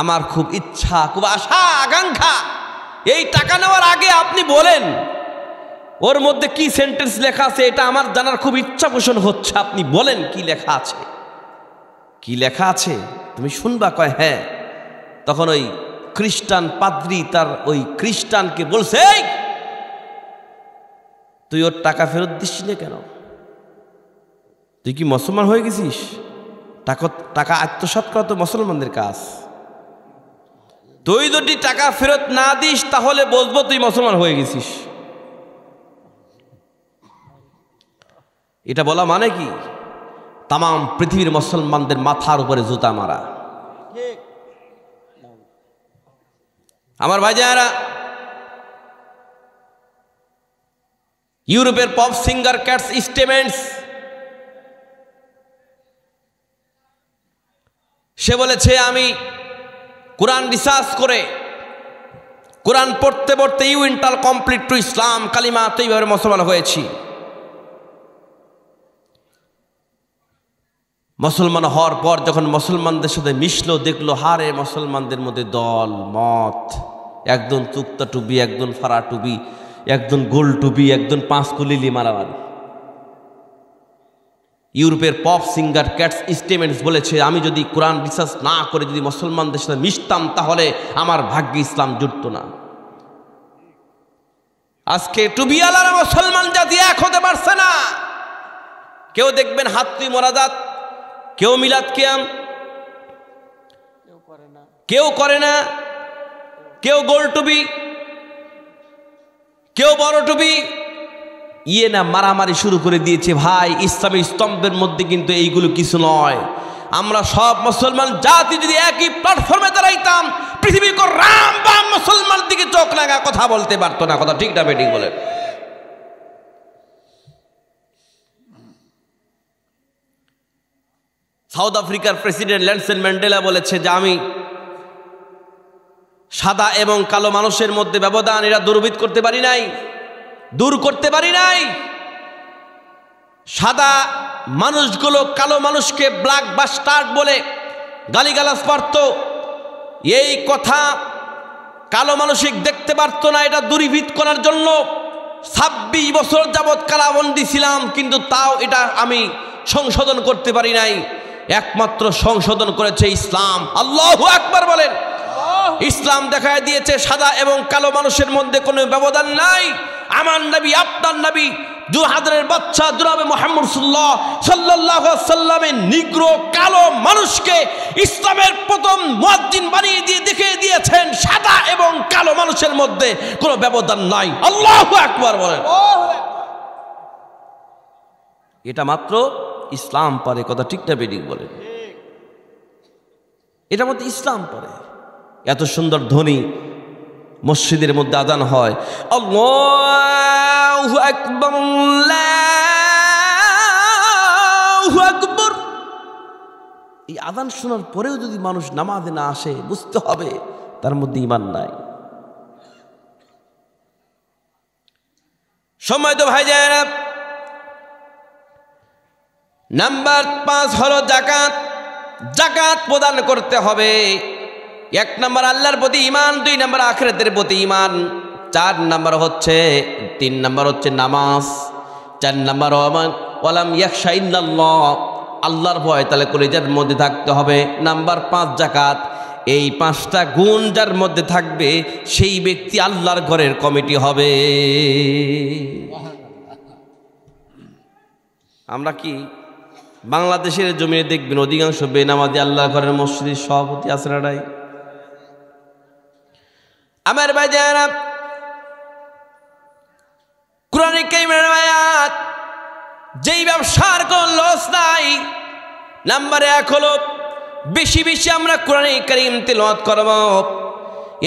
আমার খুব ইচ্ছা, খুব আশা আকাঙ্ক্ষা, এই টাকা নেওয়ার আগে আপনি বলেন ওর মধ্যে কি সেন্টেন্স লেখা আছে, এটা আমার জানার খুব ইচ্ছা পোষণ হচ্ছে, আপনি বলেন কি লেখা আছে। কি লেখা আছে তুমি শুনবা? কয় হ্যাঁ। তখন ওই খ্রিস্টান পাদ্রী তার ওই খ্রিস্টানকে বলছে, তুই ওর টাকা ফেরত দিচ্ছিস না কেন? তুই কি মুসলমান হয়ে গেছিস? টাকা আত্মসাৎ করা তো মুসলমানদের কাজ। তুই যদি টাকা ফেরত না দিস তাহলে বলবো তুই মুসলমান হয়ে গেছিস। এটা বলা মানে কি? তাম পৃথিবীর মুসলমানদের মাথার উপরে জুতা মারা। আমার ভাইজানেরা, ইউরোপের পপ সিঙ্গার ক্যাট স্টিভেন্স, সে বলেছে আমি কোরআন রিসার্চ করে, কোরআন পড়তে পড়তে ইউ ইন্টাল কমপ্লিট টু ইসলাম কালিমা এইভাবে মুসলমান হয়েছি। মুসলমান হওয়ার পর যখন মুসলমানদের সাথে মিশলো, দেখলো হারে মুসলমানদের মধ্যে দল মত, একজন তুক্তা টুবি, একজন ফাড়া টুবি, একজন গোল টুবি, একজন 5 কুলিলি মারামারি। ইউরোপের পপ সিঙ্গার ক্যাট স্টিভেন্স বলেছে আমি যদি কোরআন রিসার্চ না করে যদি মুসলমানদের সাথে মিশতাম তাহলে আমার ভাগ্যে ইসলাম জুটত না। আজকে টুবিওয়ালারা মুসলমান জাতি এক হতে পারছে না। কেউ দেখবেন হাত তুই মোনাজাত, কেউ মিলাদ কিয়াম, কেউ করে না, কেউ গোল টুবি, কেউ বড় টুবি, ইয়ে না মারামারি শুরু করে দিয়েছে। ভাই, ইসলামের স্তম্ভের মধ্যে কিন্তু এইগুলো কিছু নয়। আমরা সব মুসলমান জাতি যদি একই প্ল্যাটফর্মে দাঁড়াইতাম, পৃথিবীর কোন রাম বাম মুসলমান দিকে চোখ লাগা কথা বলতে পারতো না। কথা ঠিক না বেঠিক বলেন? সাউথ আফ্রিকার প্রেসিডেন্ট নেলসন ম্যান্ডেলা বলেছে যে আমি সাদা এবং কালো মানুষের মধ্যে ব্যবধান এরা দূরীভূত করতে পারি নাই, দূর করতে পারি নাই। সাদা মানুষগুলো কালো মানুষকে ব্ল্যাক বাস্টার্ড বলে গালিগালাজ করত। এই কথা কালো মানসিক দেখতে পারতো না। এটা দূরীভূত করার জন্য 26 বছর যাবৎ কারাবন্দী ছিলাম, কিন্তু তাও এটা আমি সংশোধন করতে পারি নাই। একমাত্র সংশোধন করেছে ইসলাম। আল্লাহু আকবার বলেন। ইসলাম দেখায় দিয়েছে সাদা এবং কালো মানুষের মধ্যে কোনো ব্যবধান নাই। আমার নবী, আপনার নবী, দুহাজারের বাচ্চা জনাবে মুহাম্মদ সাল্লাল্লাহু আলাইহি সাল্লামের নিগ্রো কালো মানুষকে ইসলামের প্রথম মুয়াজ্জিন বানিয়ে দিয়ে দেখিয়ে দিয়েছেন সাদা এবং কালো মানুষের মধ্যে কোনো ব্যবধান নাই। আল্লাহু আকবার বলেন। এটা মাত্র ইসলাম পারে। কথা ঠিক না বেঠিক বলেন? এটার মধ্যে ইসলাম পারে। এত সুন্দর ধ্বনি মসজিদের মধ্যে আযান হয়, আল্লাহু আকবার, আল্লাহু আকবার। এই আযান শোনার পরেও যদি মানুষ নামাজে না আসে, বুঝতে হবে তার মধ্যে ঈমান নাই। সম্মানিত ভাইজানেরা, নাম্বার 5 হলো জাকাত। জাকাত প্রদান করতে হবে। 1 নাম্বার আল্লাহর প্রতি ঈমান, 2 নাম্বার আখিরাতের প্রতি ঈমান, 4 নাম্বার হচ্ছে 3 নাম্বার হচ্ছে নামাজ, 4 নাম্বার ওয়ালাম ইয়াখশা ইল্লাল্লাহ, আল্লাহর ভয় তাহলে কলিজার মধ্যে থাকতে হবে। নাম্বার 5 জাকাত। এই 5টা গুণ যার মধ্যে থাকবে সেই ব্যক্তি আল্লাহর ঘরের কমিটি হবে। আমরা কি বাংলাদেশের জমিনে দেখবেন অধিকাংশ বেনামাজি আল্লাহর ঘরের মসজিদের সভাপতি আছে না নাই? আমার ভাইজানেরা, কোরআনে কারীমের আয়াত, যেই ব্যবসার কোন লস নাই। নাম্বার 1 হলো বেশি বেশি আমরা কোরআনে কারীম তেলাওয়াত করব।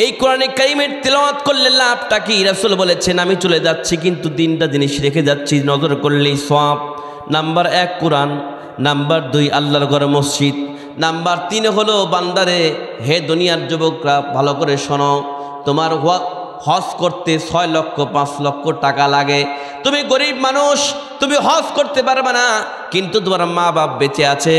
এই কোরআনে কারীমের তেলাওয়াত করলে লাভটা কি? রাসূল বলেছেন, আমি চলে যাচ্ছি কিন্তু 3টা জিনিস রেখে যাচ্ছি, নজর করলেই সওয়াব। নাম্বার 1 কোরআন, নাম্বার 2 আল্লাহর ঘর মসজিদ, নাম্বার 3 হলো বান্দারে, হে দুনিয়ার যুবকরা ভালো করে শোনো, তোমার হজ করতে 6 লক্ষ 5 লক্ষ টাকা লাগে। তুমি গরিব মানুষ, তুমি হজ করতে পারবে না, কিন্তু তোমার মা বাপ বেঁচে আছে।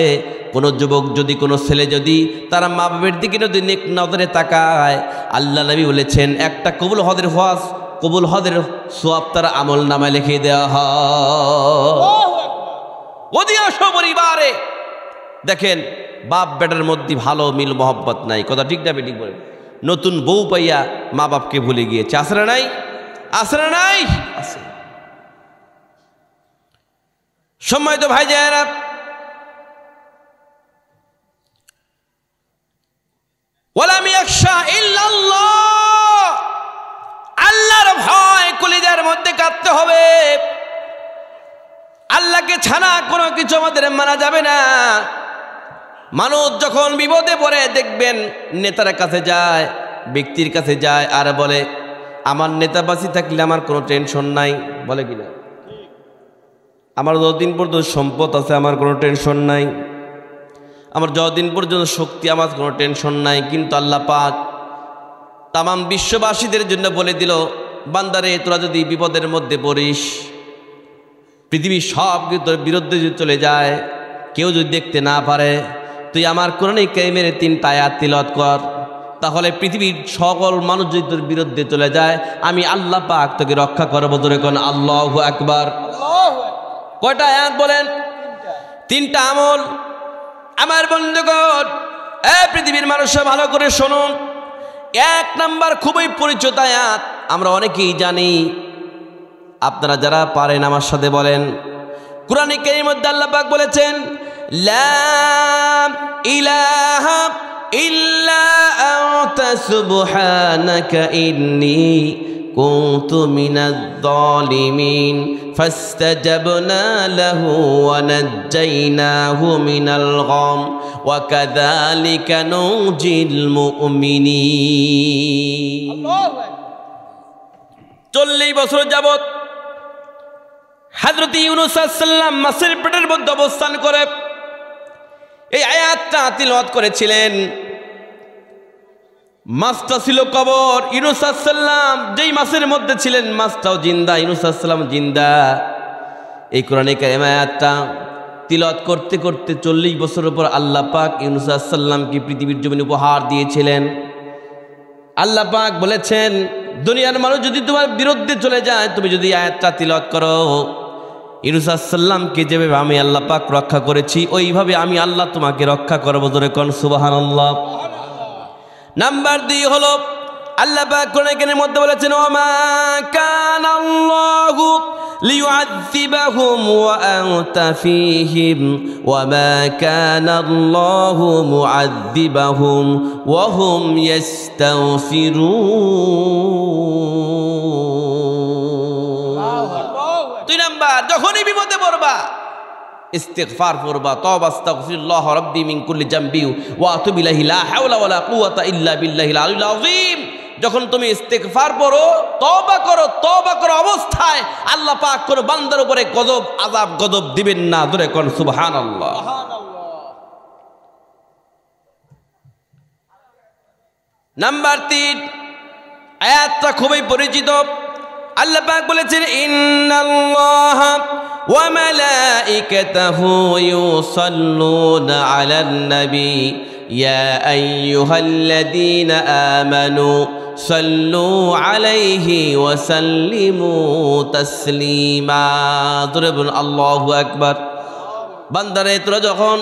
কোনো যুবক যদি, কোনো ছেলে যদি তার মা বাপের দিকে যদি নেক নজরে তাকায়, আল্লাহ নবী বলেছেন একটা কবুল হজের হজ, কবুল হজের সওয়াব তার আমল নামায় লিখে দেওয়া হয়। অধিকাংশ পরিবারে দেখেন বাপ বেটার মধ্যে ভালো মিল মহব্বত নাই, কথা ঠিক না বেঠিক বলেন? নতুন বউ পাইয়া মা বাপকে ভুলে গিয়েছে, আছে না নাই? আছে না নাই? আছে। সম্মানিত ভাইজানেরা, ওয়ালাম ইয়াখশা ইল্লাল্লাহ, আল্লাহর ভয় কলিজার মধ্যে কাঁদতে হবে। আল্লাহকে ছাড়া কোনো কিছু আমাদের মানা যাবে না। মানুষ যখন বিপদে পড়ে দেখবেন নেতার কাছে যায়, ব্যক্তির কাছে যায় আর বলে আমার নেতা বাঁচি থাকলে আমার কোনো টেনশন নাই, বলে কিনা? আমার যতদিন পর্যন্ত সম্পদ আছে আমার কোনো টেনশন নাই, আমার যতদিন পর্যন্ত শক্তি আমার কোনো টেনশন নাই। কিন্তু আল্লাহ পাক তামাম বিশ্ববাসীদের জন্য বলে দিল, বান্দারে তোরা যদি বিপদের মধ্যে পড়িস, পৃথিবীর সব তোর বিরুদ্ধে যদি চলে যায়, কেউ যদি দেখতে না পারে, তুই আমার কোরআনে কারীমের 3টা আয়াত তিলাওয়াত কর, তাহলে পৃথিবীর সকল মানুষ যদি তোর বিরুদ্ধে চলে যায়, আমি আল্লাহ পাক তোকে রক্ষা করবো। ধরে কোন আল্লাহু আকবার। কয়টা আয়াত বলেন? 3টা আমল। আমার বন্ধুগণ, পৃথিবীর মানুষরা ভালো করে শুনুন। 1 নাম্বার খুবই পরিচিত আয়াত, আমরা অনেকেই জানি, আপনারা যারা পারেন আমার সাথে বলেন। কোরআনে কারীমের মধ্যে আল্লাহ পাক বলেছেন, লা ইলাহা ইল্লা আনতা সুবহানাকা ইন্নী কুনতু মিনাজ জালিমিন ফাস্তাজাবনা লাহু ওয়া নাজ্জাইনাহু মিনাল গাম ওয়া কাযালিকা নুজিল মুমিনিন। আল্লাহু আকবার। 40 বছর যাবত হযরত ইউনূস আলাইহিস সালাম মাছের পেটের মধ্যে অবস্থান করে এই আয়াতটা তিলাওয়াত করেছিলেন। মাছটা ছিল কবর, ইউনূস আলাইহিস সালাম যেই মাছের মধ্যে ছিলেন মাছটাও জিন্দা, ইউনূস আলাইহিস সালাম জিন্দা। এই কোরআনে কারীম আয়াতটা তিলাওয়াত করতে করতে 40 বছর পর আল্লাহ পাক ইউনূস আলাইহিস সালামকে পৃথিবীর জমিনে উপহার দিয়েছিলেন। আল্লাহ পাক বলেছেন, দুনিয়ার মানুষ যদি তোমার বিরুদ্ধে চলে যায়, তুমি যদি আয়াতটা তিলাওয়াত করো, ইউনূস আলাইহিস সালামকে যেভাবে আমি আল্লাহ পাক রক্ষা করেছি, ওইভাবে আমি আল্লাহ তোমাকে রক্ষা করবো। ধরে কোন সুবহানাল্লাহ। নাম্বার 2 হলো আল্লাহ পাক কোরআনের মধ্যে বলেছেন, ওমা কানাল্লাহু লিয়ুআযিবাহুম ওয়া আনতা ফীহিম ওমা কানাল্লাহু মুআযিবাহুম ওয়া হুম ইস্তাগফিরুন। 2 নাম্বার, যখনই বিপদে পড়বা ইস্তিগফার করবা, তওবা আস্তাগফিরুল্লাহ রাব্বি মিন কুল্লি জামবি ওয়া আতুবু ইলাইহি লা হাওলা ওয়ালা কুওয়াতা ইল্লা বিল্লাহিল আলিয়্যিল আযীম। যখন তুমি ইস্তিগফার পড়ো, তওবা করো অবস্থায় আল্লাহ পাক কোন বান্দার উপরে গজব, আযাব, গজব দিবেন না। ধরে কোন সুবহানাল্লাহ। নাম্বার 3, আয়াতটা খুবই পরিচিত। আল্লাহ পাক বলেছেন, ইন্নাল্লাহা ওয়া মালাইকাতাহু ইউসাল্লুনা আলান নবী ইয়া আইয়ুহাল্লাযীনা আমানু সাল্লু আলাইহি ওয়া সাল্লিমু তাসলিমা। জোরে বলুন আল্লাহু আকবার। বান্দারে তোরা যখন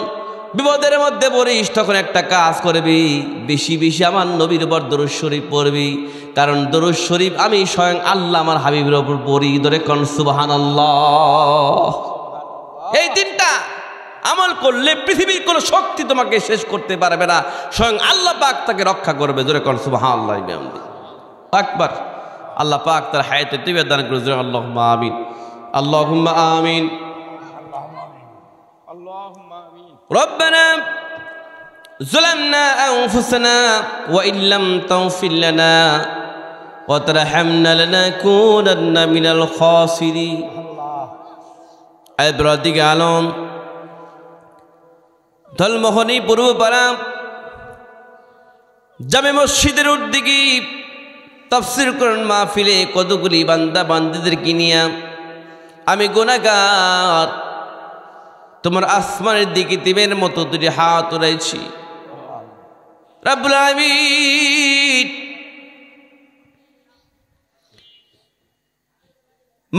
বিপদের মধ্যে পড়িস তখন একটা কাজ করবি, বেশি বেশি আমার নবীর উপর দরুদ শরীফ পড়বি, কারণ দরুদ শরীফ আমি স্বয়ং আল্লাহ আমার হাবিবের উপর পড়ি। ধরে কোন সুবহানাল্লাহ। এই 3টা আমল করলে পৃথিবীর কোনো শক্তি তোমাকে শেষ করতে পারবে না, স্বয়ং আল্লাহ পাক তাকে রক্ষা করবে। ধরে কোন সুবহানাল্লাহ আকবার। আল্লাহ পাক তার হায়াতে তৈয়বা দান করে। আল্লাহুম্মা আমিন, আল্লাহুম্মা আমিন। ربنا ظلمنا أنفسنا وإن لم تغفر لنا وترحمنا لنكونن من الخاسرين। برادي عالم ধলমোহনী পূর্বপাড়া জামে মসজিদের উদ্দিকে তাফসীর কোরআন মাহফিলে কতগুলি বান্দা বান্দীদেরকে নিয়ে আমি গুনাহগার তোমার আসমানের দিকে তিমের মতো 2টি হাত উড়াইছি। রব্বুল আলামিন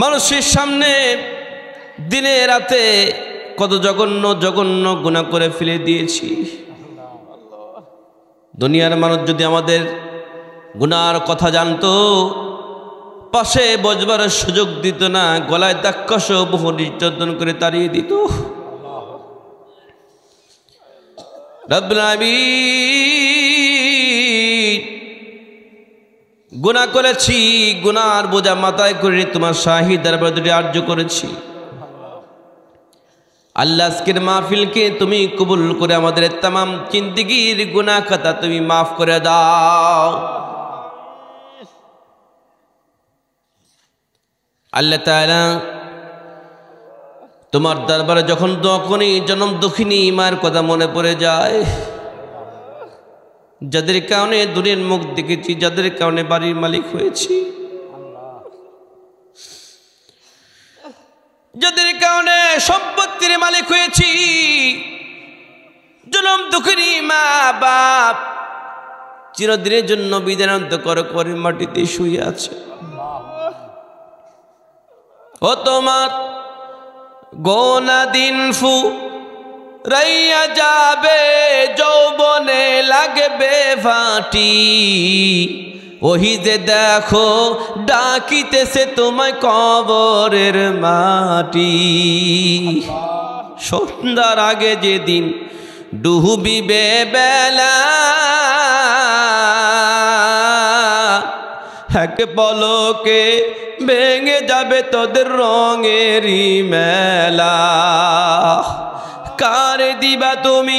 মানুষের সামনে দিনে রাতে কত জঘন্য জঘন্য গুনাহ করে ফেলে দিয়েছি। দুনিয়ার মানুষ যদি আমাদের গুনার কথা জানতো, পাশে বসবার সুযোগ দিত না, গলায় দাক্কস বহু নির্যাতন করে তাড়িয়ে দিত। রব্বুল আলামিন গুনাহ করেছি, গুনার বোঝা মাথায় করে তোমার শাহী দরবারে 2টি আরজ করেছি। আল্লাহ আজকের মাহফিলকে তুমি কবুল করে আমাদের तमाम জিন্দেগীর গুনাহ খাতা তুমি মাফ করে দাও। আল্লাহ তাআলা তোমার দরবারে যখন দোয়া করি জনম দুঃখিনী মার কথা মনে পড়ে যায়, যাদের কারণে দূরের মুখ দেখেছি, যাদের কারণে বাড়ির মালিক হয়েছি, যাদের কারণে সম্পত্তির মালিক হয়েছি, জনম দুঃখিনী মা বাপ চিরদিনের জন্য বিদায় করে মাটিতে শুয়ে আছে। ও তোমার গোনা দিন ফু রাইয়া যাবে, যৌবনে লাগবে ফাটি, ওহি যে দেখো ডাকিতেছে তোমায় কবরের মাটি। সন্ধ্যার আগে যেদিন ডুবিবে বেলা, এক পলকে ভেঙে যাবে তোদের রঙেরই মেলা। কারে দিবা তুমি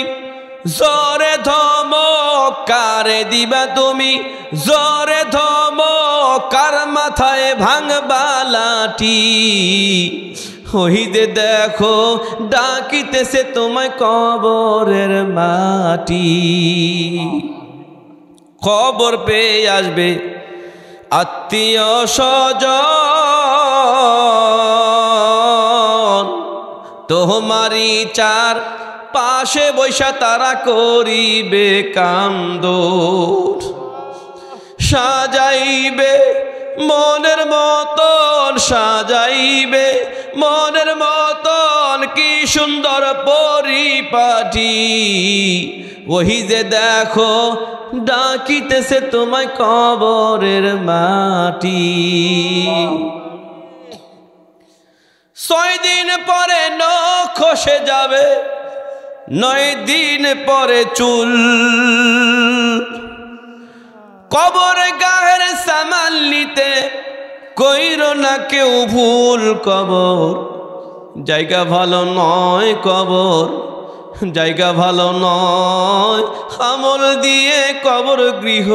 জোরে ধমক, কারে দিবা তুমি জোরে ধমক, কার মাথায় ভাঙবা লাঠি, ওই যে দেখো ডাকিতেছে তোমায় কবরের মাটি। খবর পেয়ে আসবে আত্মীয় স্বজন, তোমারই চার পাশে বৈশা তারা করিবে কান্দন, সাজাইবে মনের মতন, সাজাইবে মনের মতন, কি সুন্দর পরিপাটি, ওহি যে দেখো ডাকিতেছে তোমায় কবরের মাটি। 6 দিন পরে নখ খসে যাবে, 9 দিন পরে চুল, কবর গায়ের সামাল নিতে কইরো না কেউ ভুল। কবর জায়গা ভালো নয়, কবর জায়গা ভালো নয়, আমল দিয়ে কবর গৃহ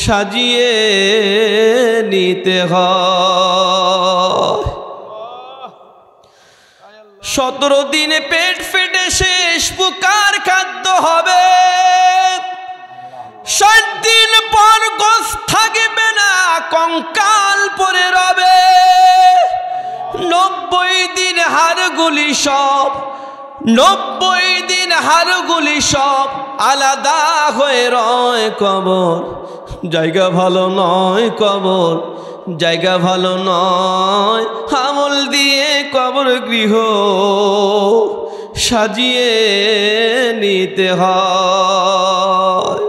সাজিয়ে নিতে হয়। 17 দিনে পেট ফেটে শেষ পুকার খাদ্য হবে, 60 দিন পর গোশ থাকবে না, কঙ্কাল পরে রবে। 90 দিন হাড়গুলি সব, 90 দিন হাড়গুলি সব আলাদা হয়ে রয় কবর। জায়গা ভালো নয় কবর, জায়গা ভালো নয়। আমল দিয়ে কবর গৃহ সাজিয়ে নিতে হয়।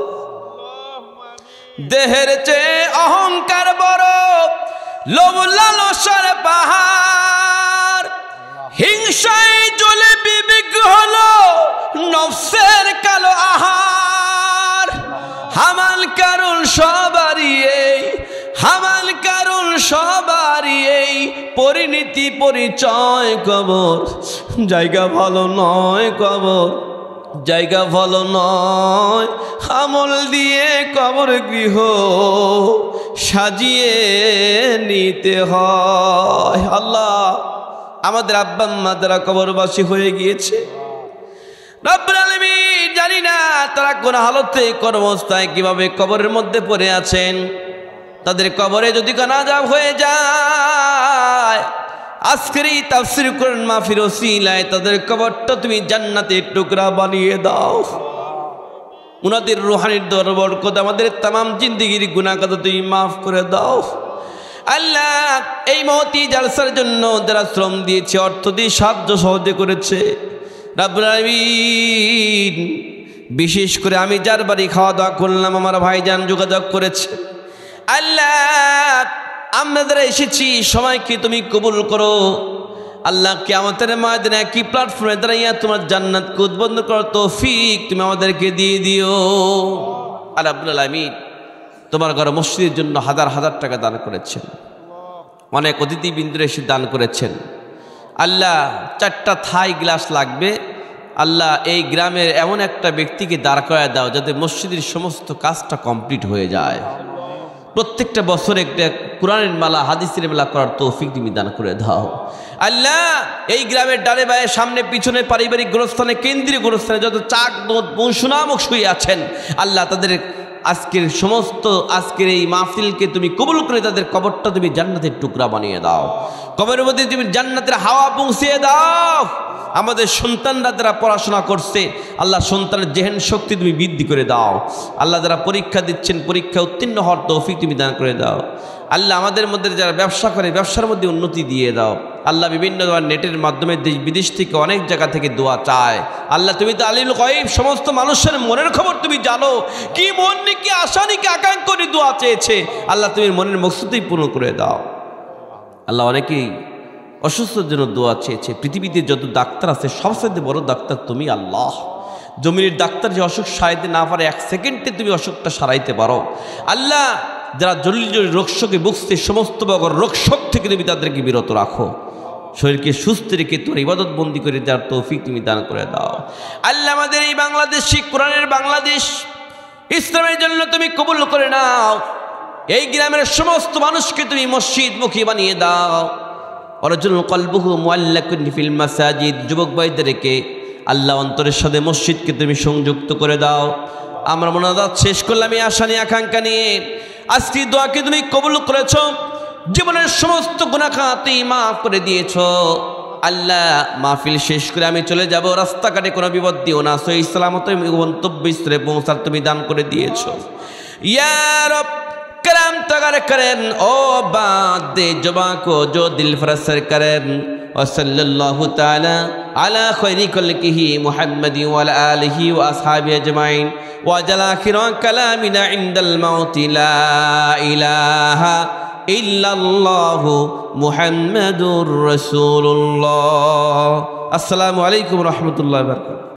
দেহের চেয়ে অহংকার বড়, লোভ লালসার পাহাড়। হিংসায় জ্বলে বিবেক হলো নফসের কালো আহার। হামাল কারণ সবারই এই, হামাল কারণ সবারই এই পরিণতি পরিচয় কবর। জায়গা ভালো নয় কবর, জায়গা ভালো নয়। আমল দিয়ে কবর গৃহ সাজিয়ে নিতে হয়। আল্লাহ আমাদের আব্বা আম্মা যারা কবরবাসী হয়ে গিয়েছে, রব্বুল আলামিন জানি না তারা কোন হালতে কোন অবস্থায় কিভাবে কবরের মধ্যে পড়ে আছেন। তাদের কবরে যদি কানাজাব হয়ে যায়, আজকের এই তাফসীর কোরআন মাহফিল ওসিলায় তাদের কবরটা তুমি জান্নাতের টুকরা বানিয়ে দাও। উনাদের রুহানির বরকত আমাদের तमाम জিন্দেগির গুনাহ কথা তুমি মাফ করে দাও। আল্লাহ এই মহতি জালসার জন্য যারা শ্রম দিয়েছে, অর্থ দিয়ে সাহায্য সহযোগিতা করেছে, রব্বুল আলামিন বিশেষ করে আমি যার বাড়ি খাওয়া দাওয়া করলাম আমার ভাইজান যোগাযোগ করেছে। আল্লাহ আমরা যারা এসেছি সবাইকে তুমি কবুল করো। আল্লাহ কিয়ামতের ময়দানে একই প্ল্যাটফর্মে দাঁড়াইয়া তোমার জান্নাতকে উদ্বুদ্ধ করার তৌফিক তুমি আমাদেরকে দিয়ে দিও। আর রব্বুল আলামিন তোমার ঘরে মসজিদের জন্য হাজার হাজার টাকা দান করেছেন, অনেক অতিথিবৃন্দরা এসে দান করেছেন। আল্লাহ 4টা থাই গ্লাস লাগবে। আল্লাহ এই গ্রামের এমন একটা ব্যক্তিকে দাঁড় করায় দাও যাতে মসজিদের সমস্ত কাজটা কমপ্লিট হয়ে যায়। প্রত্যেকটা বছর একটা কোরআনের মালা হাদিসের মালা করার তৌফিক তুমি দান করে দাও। আল্লাহ এই গ্রামের ডানে বায়ে সামনে পিছনে পারিবারিক গোরস্থানে কেন্দ্রীয় গোরস্থানে যত চাক সুনামক শুয়ে আছেন, আল্লাহ তাদের আজকের এই মাহফিলকে তুমি কবুল করে তাদের কবরটা তুমি জান্নাতের টুকরা বানিয়ে দাও। কবরের মধ্যে তুমি জান্নাতের হাওয়া পৌঁছিয়ে দাও। আমাদের সন্তানরা যারা পড়াশোনা করছে, আল্লাহ সন্তানের জেহেন শক্তি তুমি বৃদ্ধি করে দাও। আল্লাহ যারা পরীক্ষা দিচ্ছেন পরীক্ষা উত্তীর্ণ হওয়ার তৌফিক তুমি দান করে দাও। আল্লাহ আমাদের মধ্যে যারা ব্যবসা করে ব্যবসার মধ্যে উন্নতি দিয়ে দাও। আল্লাহ বিভিন্ন নেটের মাধ্যমে দেশ বিদেশ থেকে অনেক জায়গা থেকে দোয়া চায়। আল্লাহ তুমি তো আলিমুল গায়ব, সমস্ত মানুষের মনের খবর তুমি জানো, কি মন কি আশা কি আকাঙ্ক্ষা করে দোয়া চেয়েছে। আল্লাহ তুমি মনের মকসুদই পূর্ণ করে দাও। আল্লাহ অনেকেই অসুস্থর জন্য দোয়া চেয়েছে। পৃথিবীতে যত ডাক্তার আছে সবচেয়ে বড় ডাক্তার তুমি আল্লাহ। জমির ডাক্তার যে অসুখ সারাইতে না পারে 1 সেকেন্ডে তুমি অসুখটা সারাইতে পারো। আল্লাহ যারা জরুরি জরুরি রোগশোকে ভুগছে সমস্ত বগর রোগশোক থেকে তুমি তাদেরকে বিরত রাখো। শরীরকে সুস্থ রেখে তোর ইবাদত বন্দি করে দেওয়ার তৌফিক তুমি দান করে দাও। আল্লাহ আমাদের এই বাংলাদেশ, কোরআনের বাংলাদেশ, ইসলামের জন্য তুমি কবুল করে নাও। এই গ্রামের সমস্ত মানুষকে তুমি মসজিদমুখী বানিয়ে দাও। অরজুল কলবুহু মুআল্লাকুন ফিল মাসাজিদ, যুবক ভাইদেরকে আল্লাহ অন্তরের সাথে মসজিদকে তুমি সংযুক্ত করে দাও। আমরা মোনাজাত শেষ করলাম এই আশা নিয়ে আকাঙ্ক্ষা নিয়ে। আজকে দোয়াকে তুমি কবুল করেছ, জীবনের সমস্ত গুনাহ তুমি মাফ করে দিয়েছ। আল্লাহ মাহফিল শেষ করে আমি চলে যাব, রাস্তাঘাটে কোনো বিপদ দিও না, সহি সালামত গন্তব্যস্থলে পৌঁছার তুমি দান করে দিয়েছ। ইয়া রব کرم تگر کرن او بات دے جبا کو جو دل فرسر کرن وصلی اللہ تعالی علی خیر خلقہ محمد وعلی آلہ واصحابہ اجمعین وجل آخر کلامنا عند الموت لا الہ الا اللہ محمد رسول اللہ۔ السلام علیکم ورحمۃ اللہ وبرکاتہ۔